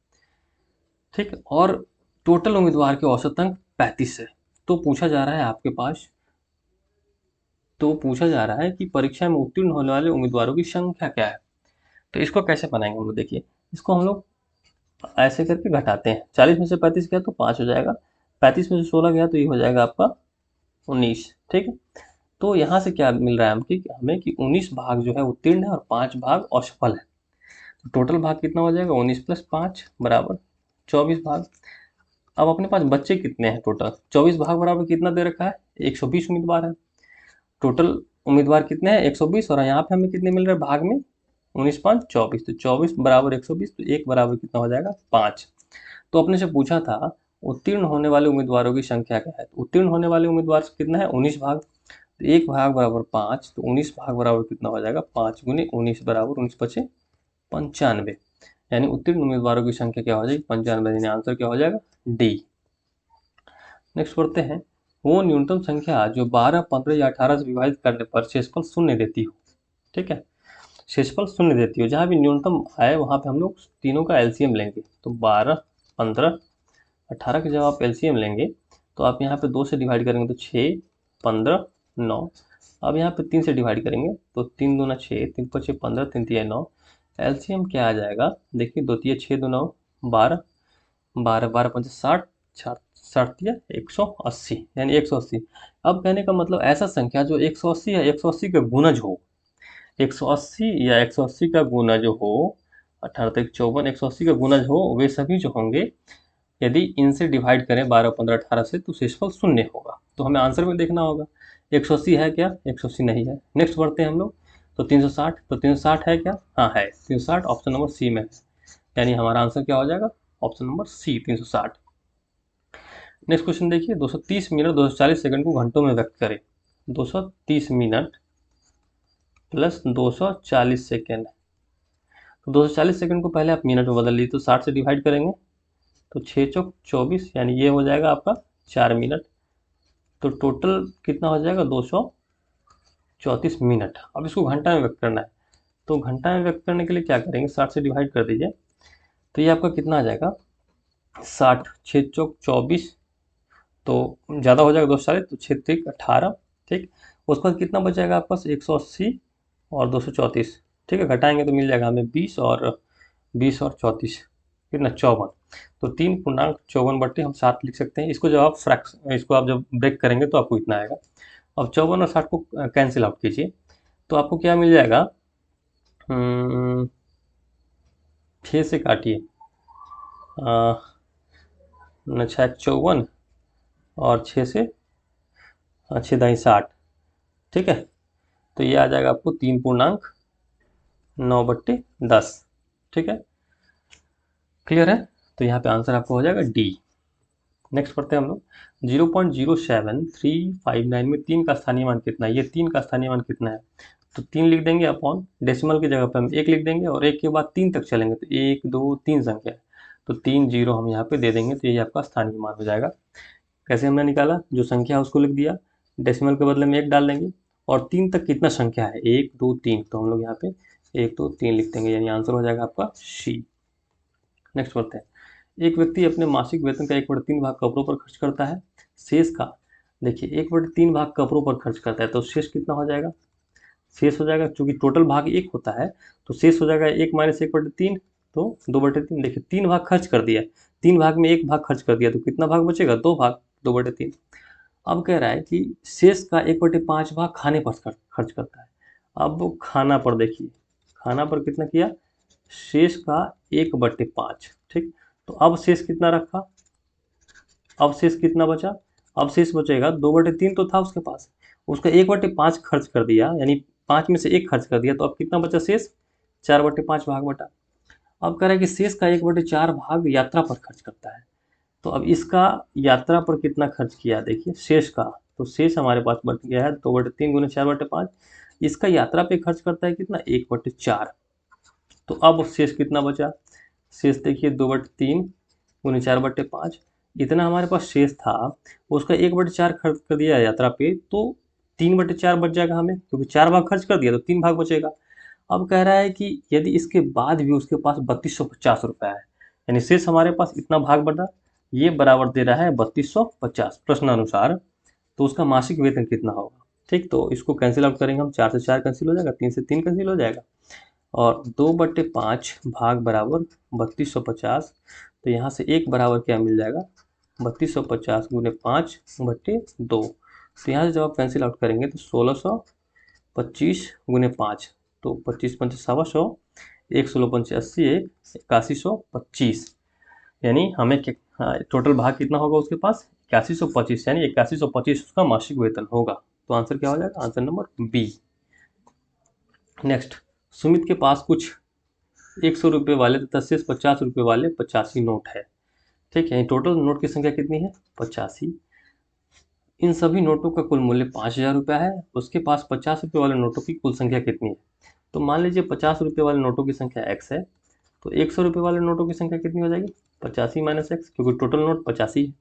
ठीक, और टोटल उम्मीदवार के औसत अंक 35 है। तो पूछा जा रहा है आपके पास, तो पूछा जा रहा है कि परीक्षा में उत्तीर्ण होने वाले उम्मीदवारों की संख्या क्या है। तो इसको कैसे बनाएंगे हम लोग, देखिए इसको हम लोग ऐसे करके घटाते हैं। 40 में से 35 गया तो 5 हो जाएगा, 35 में से 16 गया तो ये हो जाएगा आपका 19। ठीक है, तो यहाँ से क्या मिल रहा है हमें कि 19 भाग जो है उत्तीर्ण है और 5 भाग असफल है। तो टोटल भाग कितना हो जाएगा, 19 + 5 बराबर 24 भाग। अब अपने पास बच्चे कितने हैं, टोटल 24 भाग बराबर कितना दे रखा है, 120 उम्मीदवार है। टोटल उम्मीदवार कितने हैं 120, और यहाँ पे हमें कितने मिल रहे हैं भाग में 19 5 24, तो 24 बराबर 120, तो 1 बराबर कितना हो जाएगा 5। तो अपने से पूछा था उत्तीर्ण होने वाले उम्मीदवारों की संख्या क्या है, तो उत्तीर्ण होने वाले उम्मीदवार कितना है 19 भाग, तो 1 भाग बराबर 5, तो 19 भाग बराबर कितना हो जाएगा 5 गुने 19 बराबर 19 पचे 95, यानी उत्तीर्ण उम्मीदवारों की संख्या क्या हो जाएगी 95, यानी आंसर क्या हो जाएगा डी। नेक्स्ट पढ़ते हैं, वो न्यूनतम संख्या जो 12 15 या 18 से विभाजित करने पर शेषफल शून्य देती हो। ठीक है, शेषफल शून्य देती हो, जहाँ भी न्यूनतम आए वहाँ पे हम लोग तीनों का एलसीएम लेंगे, तो 12 15 18 के जब आप एलसीएम लेंगे तो आप यहाँ पे 2 से डिवाइड करेंगे तो 6 15 9, अब यहाँ पे 3 से डिवाइड करेंगे तो 3 दूना 6 3 पचे 15 3 तिया 9, एलसीएम क्या आ जाएगा देखिए, 2 तिया 6 2 9 12 12 12 पंचे 60 60 तिया 180, यानी 180। अब कहने का मतलब ऐसा संख्या जो 180 या 180 का गुणज हो, 180 या 180 का गुणज हो, 18 तक 54 180 का गुणज हो, वे सभी जो होंगे यदि इनसे डिवाइड करें 12 15 18 से तो शेषफल शून्य होगा। तो हमें आंसर में देखना होगा 180 है क्या, 180 नहीं है। नेक्स्ट बढ़ते हैं हम लोग, तो 360, तो 360 है क्या, हाँ है 360, ऑप्शन नंबर सी में है, यानी हमारा आंसर क्या हो जाएगा option number C 360। Next question देखिए, 230 मिनट 240 सेकंड को घंटों में व्यक्त करें। 230 मिनट प्लस 240 सेकंड, तो 240 सेकंड को पहले आप मिनट में बदल लीजिए, तो 60 से डिवाइड करेंगे तो 6 चौक 24, यानी ये हो जाएगा आपका 4 मिनट, तो टोटल कितना हो जाएगा 234 मिनट। अब इसको घंटा में व्यक्त करना है, तो घंटा में व्यक्त करने के लिए क्या करेंगे 60 से डिवाइड कर दीजिए, तो ये आपका कितना आ जाएगा 60, 6 चौक 24, तो ज़्यादा हो जाएगा 240, तो 6 3 18, ठीक। उसके बाद कितना बच जाएगा आपके पास 180 और 234, ठीक है, घटाएंगे तो मिल जाएगा हमें 20 और 34 कितना 54, तो 3.54 हम 7 लिख सकते हैं। इसको जब आप इसको आप जब ब्रेक करेंगे तो आपको इतना आएगा। अब 54 और 60 को कैंसिल आउट कीजिए, तो आपको क्या मिल जाएगा 6 से काटिए, 6 54 और 6 से 6 दाई 60, ठीक है, तो ये आ जाएगा आपको 3.9/10, ठीक है, क्लियर है। तो यहाँ पे आंसर आपको हो जाएगा डी। नेक्स्ट पढ़ते हैं हम लोग, 0.07359 में 3 का स्थानीय मान कितना है, ये 3 का स्थानीय मान कितना है, तो 3 लिख देंगे अपॉन डेसिमल की जगह पे हम 1 लिख देंगे, और 1 के बाद 3 तक चलेंगे, तो 1 2 3 संख्या है, तो 3 0 हम यहाँ पे दे देंगे, तो ये आपका स्थानीय मान हो जाएगा। कैसे हमने निकाला, जो संख्या है उसको लिख दिया, डेसिमल के बदले में 1 डाल देंगे, और 3 तक कितना संख्या है 1 2 3, तो हम लोग यहाँ पे 1 2 3 लिख देंगे, यानी आंसर हो जाएगा आपका सी। नेक्स्ट बढ़ते हैं, एक व्यक्ति अपने मासिक वेतन का 1/3 भाग कपड़ों पर खर्च करता है, शेष का देखिए 1/3 भाग कपड़ों पर खर्च करता है, तो शेष कितना हो जाएगा, शेष हो जाएगा चूंकि टोटल भाग 1 होता है, तो शेष हो जाएगा 1 - 1/3, तो 2/3। देखिए 3 भाग खर्च कर दिया, 3 भाग में 1 भाग खर्च कर दिया, तो कितना भाग बचेगा 2 भाग, 2/3। अब कह रहा है कि शेष का 1/5 भाग खाने पर खर्च करता है। अब खाना पर देखिए, खाना पर कितना किया, शेष का 1/5, ठीक। तो अब शेष कितना रखा, अब शेष कितना बचा, अब शेष बचेगा 2/3 तो था उसके पास, उसका 1/5 खर्च कर दिया, यानी 5 में से 1 खर्च कर दिया, तो अब कितना बचा शेष 4/5 भाग बटा। अब कह रहा है कि शेष का 1/4 भाग यात्रा पर खर्च करता है, तो अब इसका यात्रा पर कितना खर्च किया देखिए शेष का, तो शेष हमारे पास बच गया है 2/3 गुने 4/5, इसका यात्रा पे खर्च करता है कितना 1/4, तो अब शेष कितना बचा, शेष देखिए 2/3 गुने 4/5, इतना हमारे पास शेष था, उसका 1/4 खर्च कर दिया यात्रा पे, तो 3/4 बच जाएगा हमें, क्योंकि 4 भाग खर्च कर दिया तो 3 भाग बचेगा। अब कह रहा है कि यदि इसके बाद भी उसके पास 3250 रुपया है, यानी शेष हमारे पास इतना भाग बटा, ये बराबर दे रहा है 3250 प्रश्नानुसार, तो उसका मासिक वेतन कितना होगा, ठीक। तो इसको कैंसिल आउट करेंगे हम, 4 से 4 कैंसिल हो जाएगा, 3 से 3 कैंसिल हो जाएगा, और 2/5 भाग बराबर 3250, तो यहाँ से 1 बराबर क्या मिल जाएगा 3250 गुने 5/2, तो यहाँ से जब आप कैंसिल आउट करेंगे तो 1625 गुने 5, तो 25 पंच 125, 1 16 पंच 80, 8125, यानी हमें टोटल भाग कितना होगा उसके पास 8125, यानी 8125 उसका मासिक वेतन होगा। तो आंसर क्या हो जाएगा, answer number B. Next, Sumit के पास कुछ 100 रुपये वाले तथा शेष 50 रुपये वाले 85 नोट है। ठीक है, टोटल नोट की संख्या कितनी है, 85। इन सभी नोटों का कुल मूल्य 5,000 रुपया है। उसके पास 50 रुपये वाले नोटों की कुल संख्या कितनी है। तो मान लीजिए 50 रुपये वाले नोटों की संख्या x है, तो 100 रुपये वाले नोटों की संख्या कितनी हो जाएगी, 85 माइनस एक्स, क्योंकि टोटल नोट 85 है।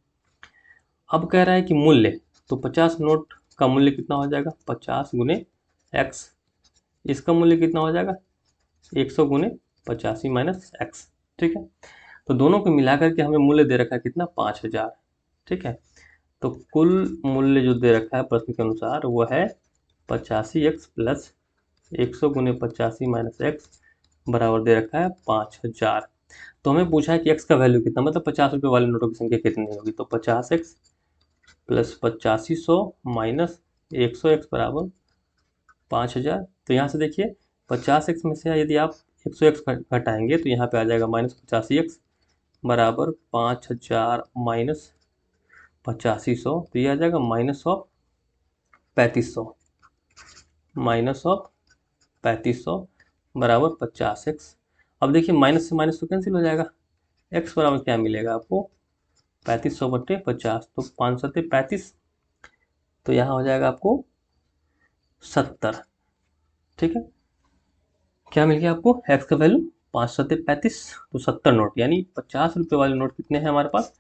अब कह रहा है कि मूल्य, तो 50 नोट का मूल्य कितना हो जाएगा, 50 गुने एक्स। इसका मूल्य कितना हो जाएगा, 100 गुने 85 माइनस एक्स। ठीक है, तो दोनों को मिलाकर के हमें मूल्य दे रखा है कितना, 5,000। ठीक है, तो कुल मूल्य जो दे रखा है प्रश्न के अनुसार वो है 85x प्लस 100 गुने 85 माइनस एक्स बराबर दे रखा है 5,000। तो हमें पूछा है कि x का वैल्यू कितना, मतलब 50 रुपये वाले नोटों की संख्या कितनी होगी। तो 50x प्लस 8500 माइनस 100x बराबर 5,000। तो यहाँ से देखिए 50x में से यदि आप 100x घटाएंगे तो यहाँ पे आ जाएगा माइनस 85x बराबर 5,000 माइनस 8500। तो ये आ जाएगा माइनस ऑफ 3500, माइनस ऑफ 3500 बराबर 50x। अब देखिए माइनस से माइनस तो कैंसिल हो जाएगा, x बराबर क्या मिलेगा आपको, 3500 बटे 50, तो 5 सत्ते 35, तो यहाँ हो जाएगा आपको 70। ठीक है, क्या मिल गया आपको, x का वैल्यू 5 सत्ते 35, तो 70 नोट, यानी 50 रुपये वाले नोट कितने हैं हमारे पास,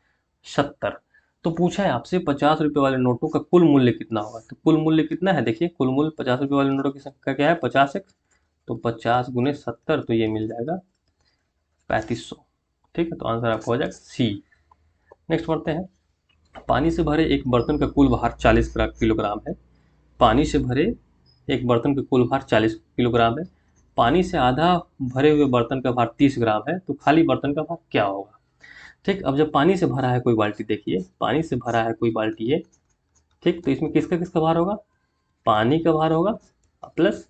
70। तो पूछा है आपसे 50 रुपये वाले नोटों का कुल मूल्य कितना होगा। तो कुल मूल्य कितना है, देखिए कुल मूल्य 50 रुपये वाले नोटों की संख्या क्या है, 50x, तो 50 गुने 70, तो ये मिल जाएगा 3500। ठीक है, तो आंसर आपको हो जाएगा सी। नेक्स्ट बढ़ते हैं, पानी से भरे एक बर्तन का कुल भार 40 किलोग्राम है। पानी से भरे एक बर्तन का कुल भार 40 किलोग्राम है। पानी से आधा भरे हुए बर्तन का भार 30 ग्राम है, तो खाली बर्तन का भार क्या होगा। ठीक, अब जब पानी से भरा है कोई बाल्टी, देखिए पानी से भरा है कोई बाल्टी है, ठीक, तो इसमें किसका किसका भार होगा, पानी का भार होगा प्लस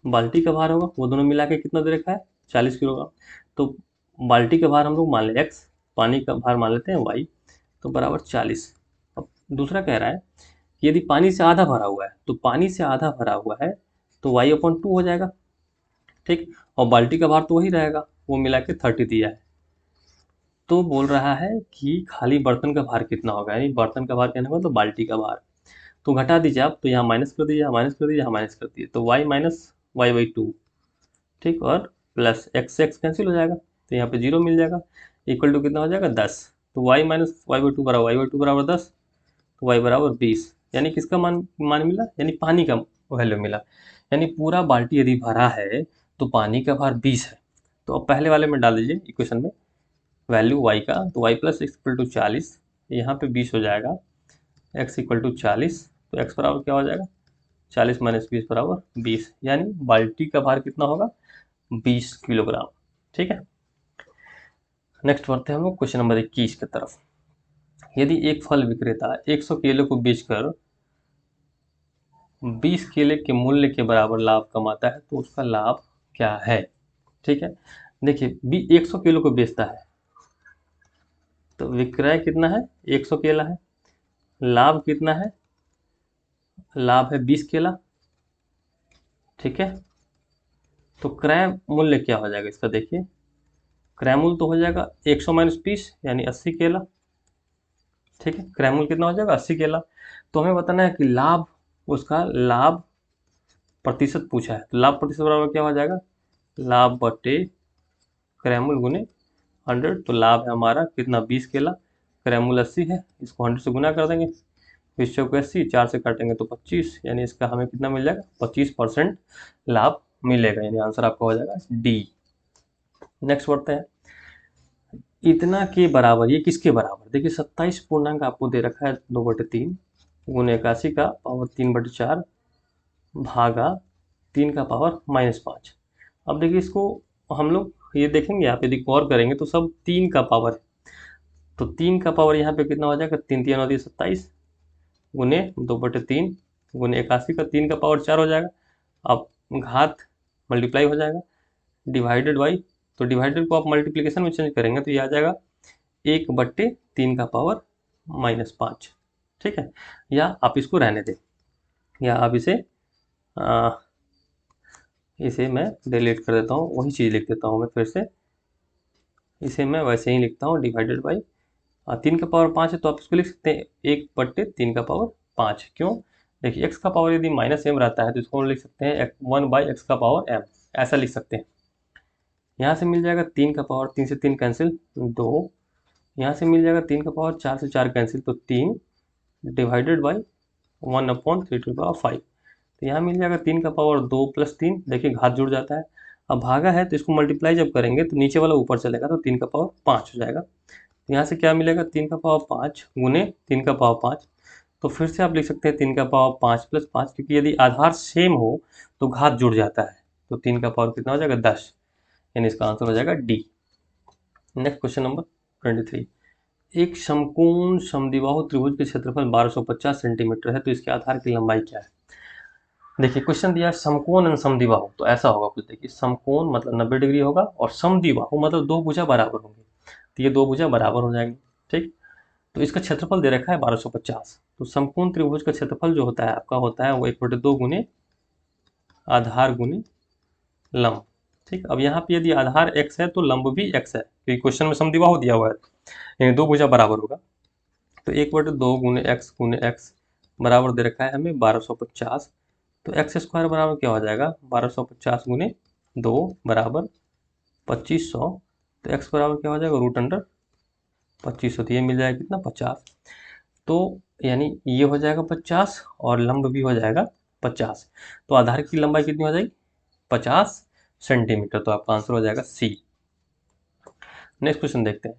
बाल्टी का भार होगा, वो दोनों मिला के कितना दे रखा है, 40 किलोग्राम। तो बाल्टी का भार हम लोग मान ले x, पानी का भार मान लेते हैं y, तो बराबर 40। अब दूसरा कह रहा है कि यदि पानी से आधा भरा हुआ है, तो पानी से आधा भरा हुआ है तो y/2 हो जाएगा। ठीक, और बाल्टी का भार तो वही रहेगा, वो मिला के 30 दिया है। तो बोल रहा है कि खाली बर्तन का भार कितना होगा, यानी बर्तन का भार कहने का तो बाल्टी का भार। तो घटा दीजिए आप, तो यहाँ माइनस कर दीजिए, यहाँ माइनस कर दीजिए, यहाँ माइनस कर दीजिए, तो y माइनस y/2। ठीक, और प्लस एक्स एक्स कैंसिल हो जाएगा, तो यहाँ पे 0 मिल जाएगा, इक्वल टू कितना हो जाएगा, 10। तो y माइनस y/2 बराबर y/2 बराबर 10, तो y बराबर 20। यानी किसका मान मान मिला, यानी पानी का वैल्यू मिला। यानी पूरा बाल्टी यदि भरा है तो पानी का भार 20 है। तो अब पहले वाले में डाल दीजिए इक्वेशन में वैल्यू y का, तो y plus X equal to 40, यहाँ पे 20 हो जाएगा, x इक्वल टू 40, तो x बराबर क्या हो जाएगा, 40 माइनस 20 बराबर 20, यानी बाल्टी का भार कितना होगा, 20 किलोग्राम। ठीक है, नेक्स्ट बढ़ते हैं हम लोग क्वेश्चन नंबर 21 की तरफ। यदि एक फल विक्रेता 100 केले को बेचकर 20 केले के मूल्य के बराबर लाभ कमाता है, तो उसका लाभ क्या है। ठीक है, देखिए 100 किलो को बेचता है, तो विक्रय कितना है, 100 केला है, लाभ कितना है, लाभ है 20 केला। ठीक है, तो क्रय मूल्य क्या हो जाएगा इसका, देखिए क्रय मूल्य तो हो जाएगा 100 माइनस 20, यानी 80 केला। ठीक है, क्रय मूल्य कितना हो जाएगा, 80 केला। तो हमें बताना है कि लाभ, उसका लाभ प्रतिशत पूछा है, तो लाभ प्रतिशत बराबर क्या हो जाएगा, लाभ बटे क्रय मूल्य गुने 100। तो लाभ है हमारा कितना, 20 केला, क्रय मूल्य 80 है, इसको 100 से गुना कर देंगे, 20 चौक 80, 4 से काटेंगे तो 25, यानी इसका हमें कितना मिल जाएगा, 25% लाभ मिलेगा, यानी आंसर आपका हो जाएगा डी। नेक्स्ट बढ़ते हैं, इतना के बराबर, ये किसके बराबर, देखिए 27 पूर्णांक आपको दे रखा है 2/3 गुने 81 का पावर 3/4 भागा 3 का पावर -5। अब देखिए इसको हम लोग ये देखेंगे, आप यदि गौर करेंगे तो सब 3 का पावर है, तो 3 का पावर यहाँ पे कितना हो जाएगा, 3 3 होती है 27 गुने 2/3 गुने 81 का 3 का पावर 4 हो जाएगा। अब घात मल्टीप्लाई हो जाएगा, डिवाइडेड बाई, तो डिवाइडेड को आप मल्टीप्लिकेशन में चेंज करेंगे तो ये आ जाएगा 1/3 का पावर -5। ठीक है, या आप इसको रहने दें, या अब इसे मैं डिलीट कर देता हूँ, वही चीज़ लिख देता हूँ मैं फिर से। इसे मैं वैसे ही लिखता हूँ, डिवाइडेड बाई 3 का पावर 5 है तो आप इसको लिख सकते हैं 1/3 का पावर 5। क्यों? देखिए एक्स का पावर यदि -m रहता है तो इसको हम लिख सकते हैं 1/x⁻m, ऐसा लिख सकते हैं। यहाँ से मिल जाएगा 3 का पावर, 3 से 3 कैंसिल 2, यहाँ से मिल जाएगा 3 का पावर 4 से 4 कैंसिल तो 3 divided by 1/3 to the power 5। तो यहाँ मिल जाएगा 3 का पावर 2 + 3, देखिए घात जुड़ जाता है। अब भागा है तो इसको मल्टीप्लाई जब करेंगे तो नीचे वाला ऊपर चलेगा तो 3 का पावर 5 हो जाएगा। तो यहाँ से क्या मिलेगा 3 का पावर 5 गुने 3 का पावर 5। तो फिर से आप लिख सकते हैं 3 का पावर 5 + 5, क्योंकि यदि आधार सेम हो तो घात जुड़ जाता है। तो 3 का पावर कितना हो जाएगा 10, यानी इसका आंसर हो जाएगा डी। Next question number 23। एक समकोण समद्विबाहु त्रिभुज के क्षेत्रफल 1250 सेंटीमीटर है तो इसके आधार की लंबाई क्या है? देखिए क्वेश्चन दिया है समकोण एंड समद्विबाहु, तो ऐसा होगा कुछ। देखिए समकोण मतलब 90 डिग्री होगा और समद्विबाहु मतलब दो भुजा बराबर होंगे, तो ये दो भुजा बराबर हो जाएंगे। ठीक, तो इसका क्षेत्रफल दे रखा है 1250। तो समकोण त्रिभुज का क्षेत्रफल जो होता है आपका होता है वो 1/2 गुने आधार गुने लंब। ठीक, अब यहाँ पे यदि आधार x है तो लंब भी x है, क्योंकि क्वेश्चन में समद्विबाहु दिया हुआ है, यानी दो भुजा बराबर होगा। तो 1/2 गुने x बराबर दे रखा है हमें 1250। तो x² बराबर क्या हो जाएगा 1250 गुने 2 बराबर 2500। तो x बराबर क्या हो जाएगा √2500, तो ये मिल जाएगा कितना 50। तो यानी ये हो जाएगा 50 और लंब भी हो जाएगा 50। तो आधार की लंबाई कितनी हो जाएगी 50 सेंटीमीटर। तो आपका आंसर हो जाएगा सी। नेक्स्ट क्वेश्चन देखते हैं।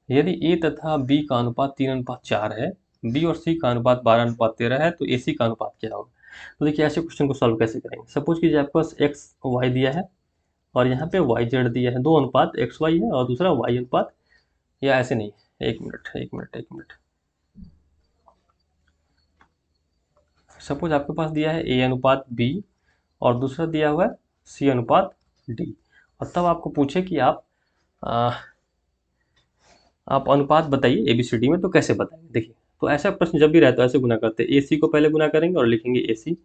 यदि ए तथा बी का अनुपात 3:4 है, बी और सी का अनुपात 12:13 है तो ए सी का अनुपात क्या होगा? तो देखिए ऐसे क्वेश्चन को सॉल्व कैसे करेंगे। सपोज कीजिए आपके पास एक्स वाई दिया है और यहाँ पे वाई जेड दिया है, दो अनुपात एक्स वाई है और दूसरा वाई अनुपात, या ऐसे नहीं, एक मिनट। सपोज आपके पास दिया है ए अनुपात बी और दूसरा दिया हुआ है सी अनुपात डी, और तब आपको पूछे कि आप अनुपात बताइए ABCD में, तो कैसे बताएंगे। देखिए तो ऐसा प्रश्न जब भी रहता है ऐसे गुना करते हैं, AC को पहले गुना करेंगे और लिखेंगे AC,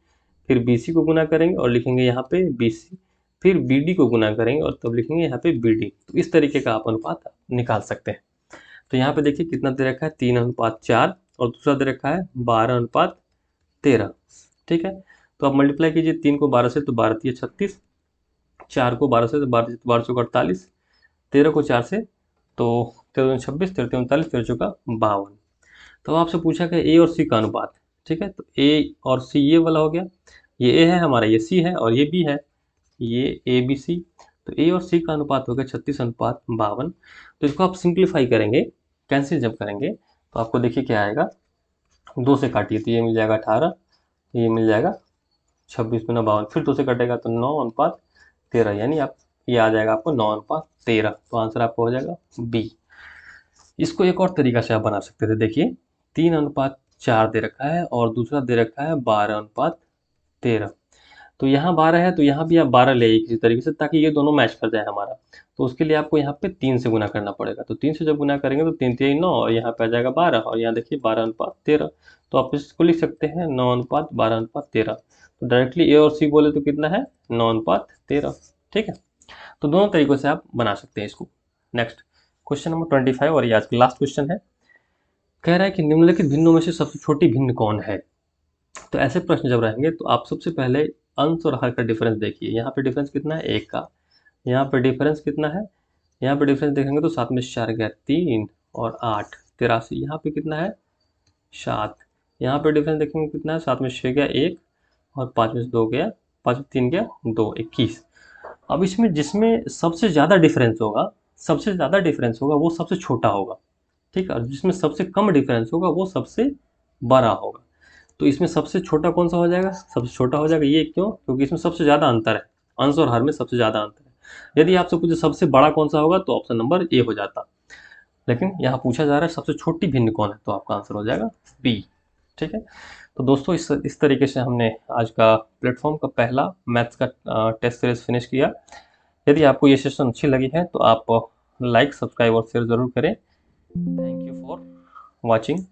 फिर BC को गुना करेंगे और लिखेंगे यहाँ पे BC, फिर BD को गुना करेंगे और तब लिखेंगे यहाँ पे BD। तो इस तरीके का आप अनुपात निकाल सकते हैं। तो यहाँ पे देखिए कितना दे रखा है 3:4 और दूसरा दे रखा है 12:13। ठीक है, तो आप मल्टीप्लाई कीजिए 3 को 12 से तो 12×3 36, 4 को 12 से तो 12×4 48, 13 को 4 से तो 13 26, 13 39, 13 चौका 52। तो आपसे पूछा कि ए और सी का अनुपात। ठीक है, तो ए और सी ये वाला हो गया, ये ए है हमारा, ये सी है और ये बी है, ये ए बी सी। तो ए और सी का अनुपात हो गया 36:52। तो इसको आप सिंप्लीफाई करेंगे, कैंसिल जब करेंगे तो आपको देखिए क्या आएगा, 2 से काटिए तो ये मिल जाएगा 18, ये मिल जाएगा 26 × 52, फिर 2 से कटेगा तो 9:13, यानी आप ये आ जाएगा आपको 9:13। तो आंसर आपको हो जाएगा बी। इसको एक और तरीका से आप बना सकते थे। देखिए 3:4 दे रखा है और दूसरा दे रखा है 12:13। तो यहाँ 12 है तो यहाँ भी आप 12 ले आइए किसी तरीके से, ताकि ये दोनों मैच कर जाए हमारा। तो उसके लिए आपको यहाँ पे 3 से गुना करना पड़ेगा। तो 3 से जब गुना करेंगे तो 3 3 9 और यहाँ पे आ जाएगा 12 और यहाँ देखिए 12:13। तो आप इसको लिख सकते हैं 9:12:13। तो डायरेक्टली ए और सी बोले तो कितना है 9:13। ठीक है, तो दोनों तरीकों से आप बना सकते हैं इसको। नेक्स्ट क्वेश्चन नंबर 25 और ये आज का लास्ट क्वेश्चन है। कह रहा है कि निम्नलिखित भिन्नों में से सबसे छोटी भिन्न कौन है? तो ऐसे प्रश्न जब रहेंगे तो आप सबसे पहले अंश और हर का डिफरेंस देखिए। यहाँ पे डिफरेंस कितना है 1 का, यहाँ पे डिफरेंस कितना है, यहाँ पे डिफरेंस देखेंगे तो 7 में 4 गया 3 और 8 83, यहाँ पे कितना है 7, यहाँ पे डिफरेंस देखेंगे कितना है 7 में 6 गया 1 और 5 में से 2 गया, 5 में 3 गया 2, 21। अब इसमें जिसमें सबसे ज़्यादा डिफरेंस होगा वो सबसे छोटा होगा। ठीक है, और जिसमें सबसे कम डिफरेंस होगा वो सबसे बड़ा होगा। तो इसमें सबसे छोटा कौन सा हो जाएगा, सबसे छोटा हो जाएगा ये। क्यों? क्योंकि इसमें सबसे ज़्यादा अंतर है, अंश और हर में सबसे ज़्यादा अंतर है। यदि आपसे पूछे सबसे बड़ा कौन सा होगा तो ऑप्शन नंबर ए हो जाता, लेकिन यहाँ पूछा जा रहा है सबसे छोटी भिन्न कौन है, तो आपका आंसर हो जाएगा बी। ठीक है, तो दोस्तों इस तरीके से हमने आज का प्लेटफॉर्म का पहला मैथ्स का टेस्ट सीरीज फिनिश किया। यदि आपको ये सेशन अच्छी लगी है तो आप लाइक, सब्सक्राइब और शेयर ज़रूर करें। Thank you for watching.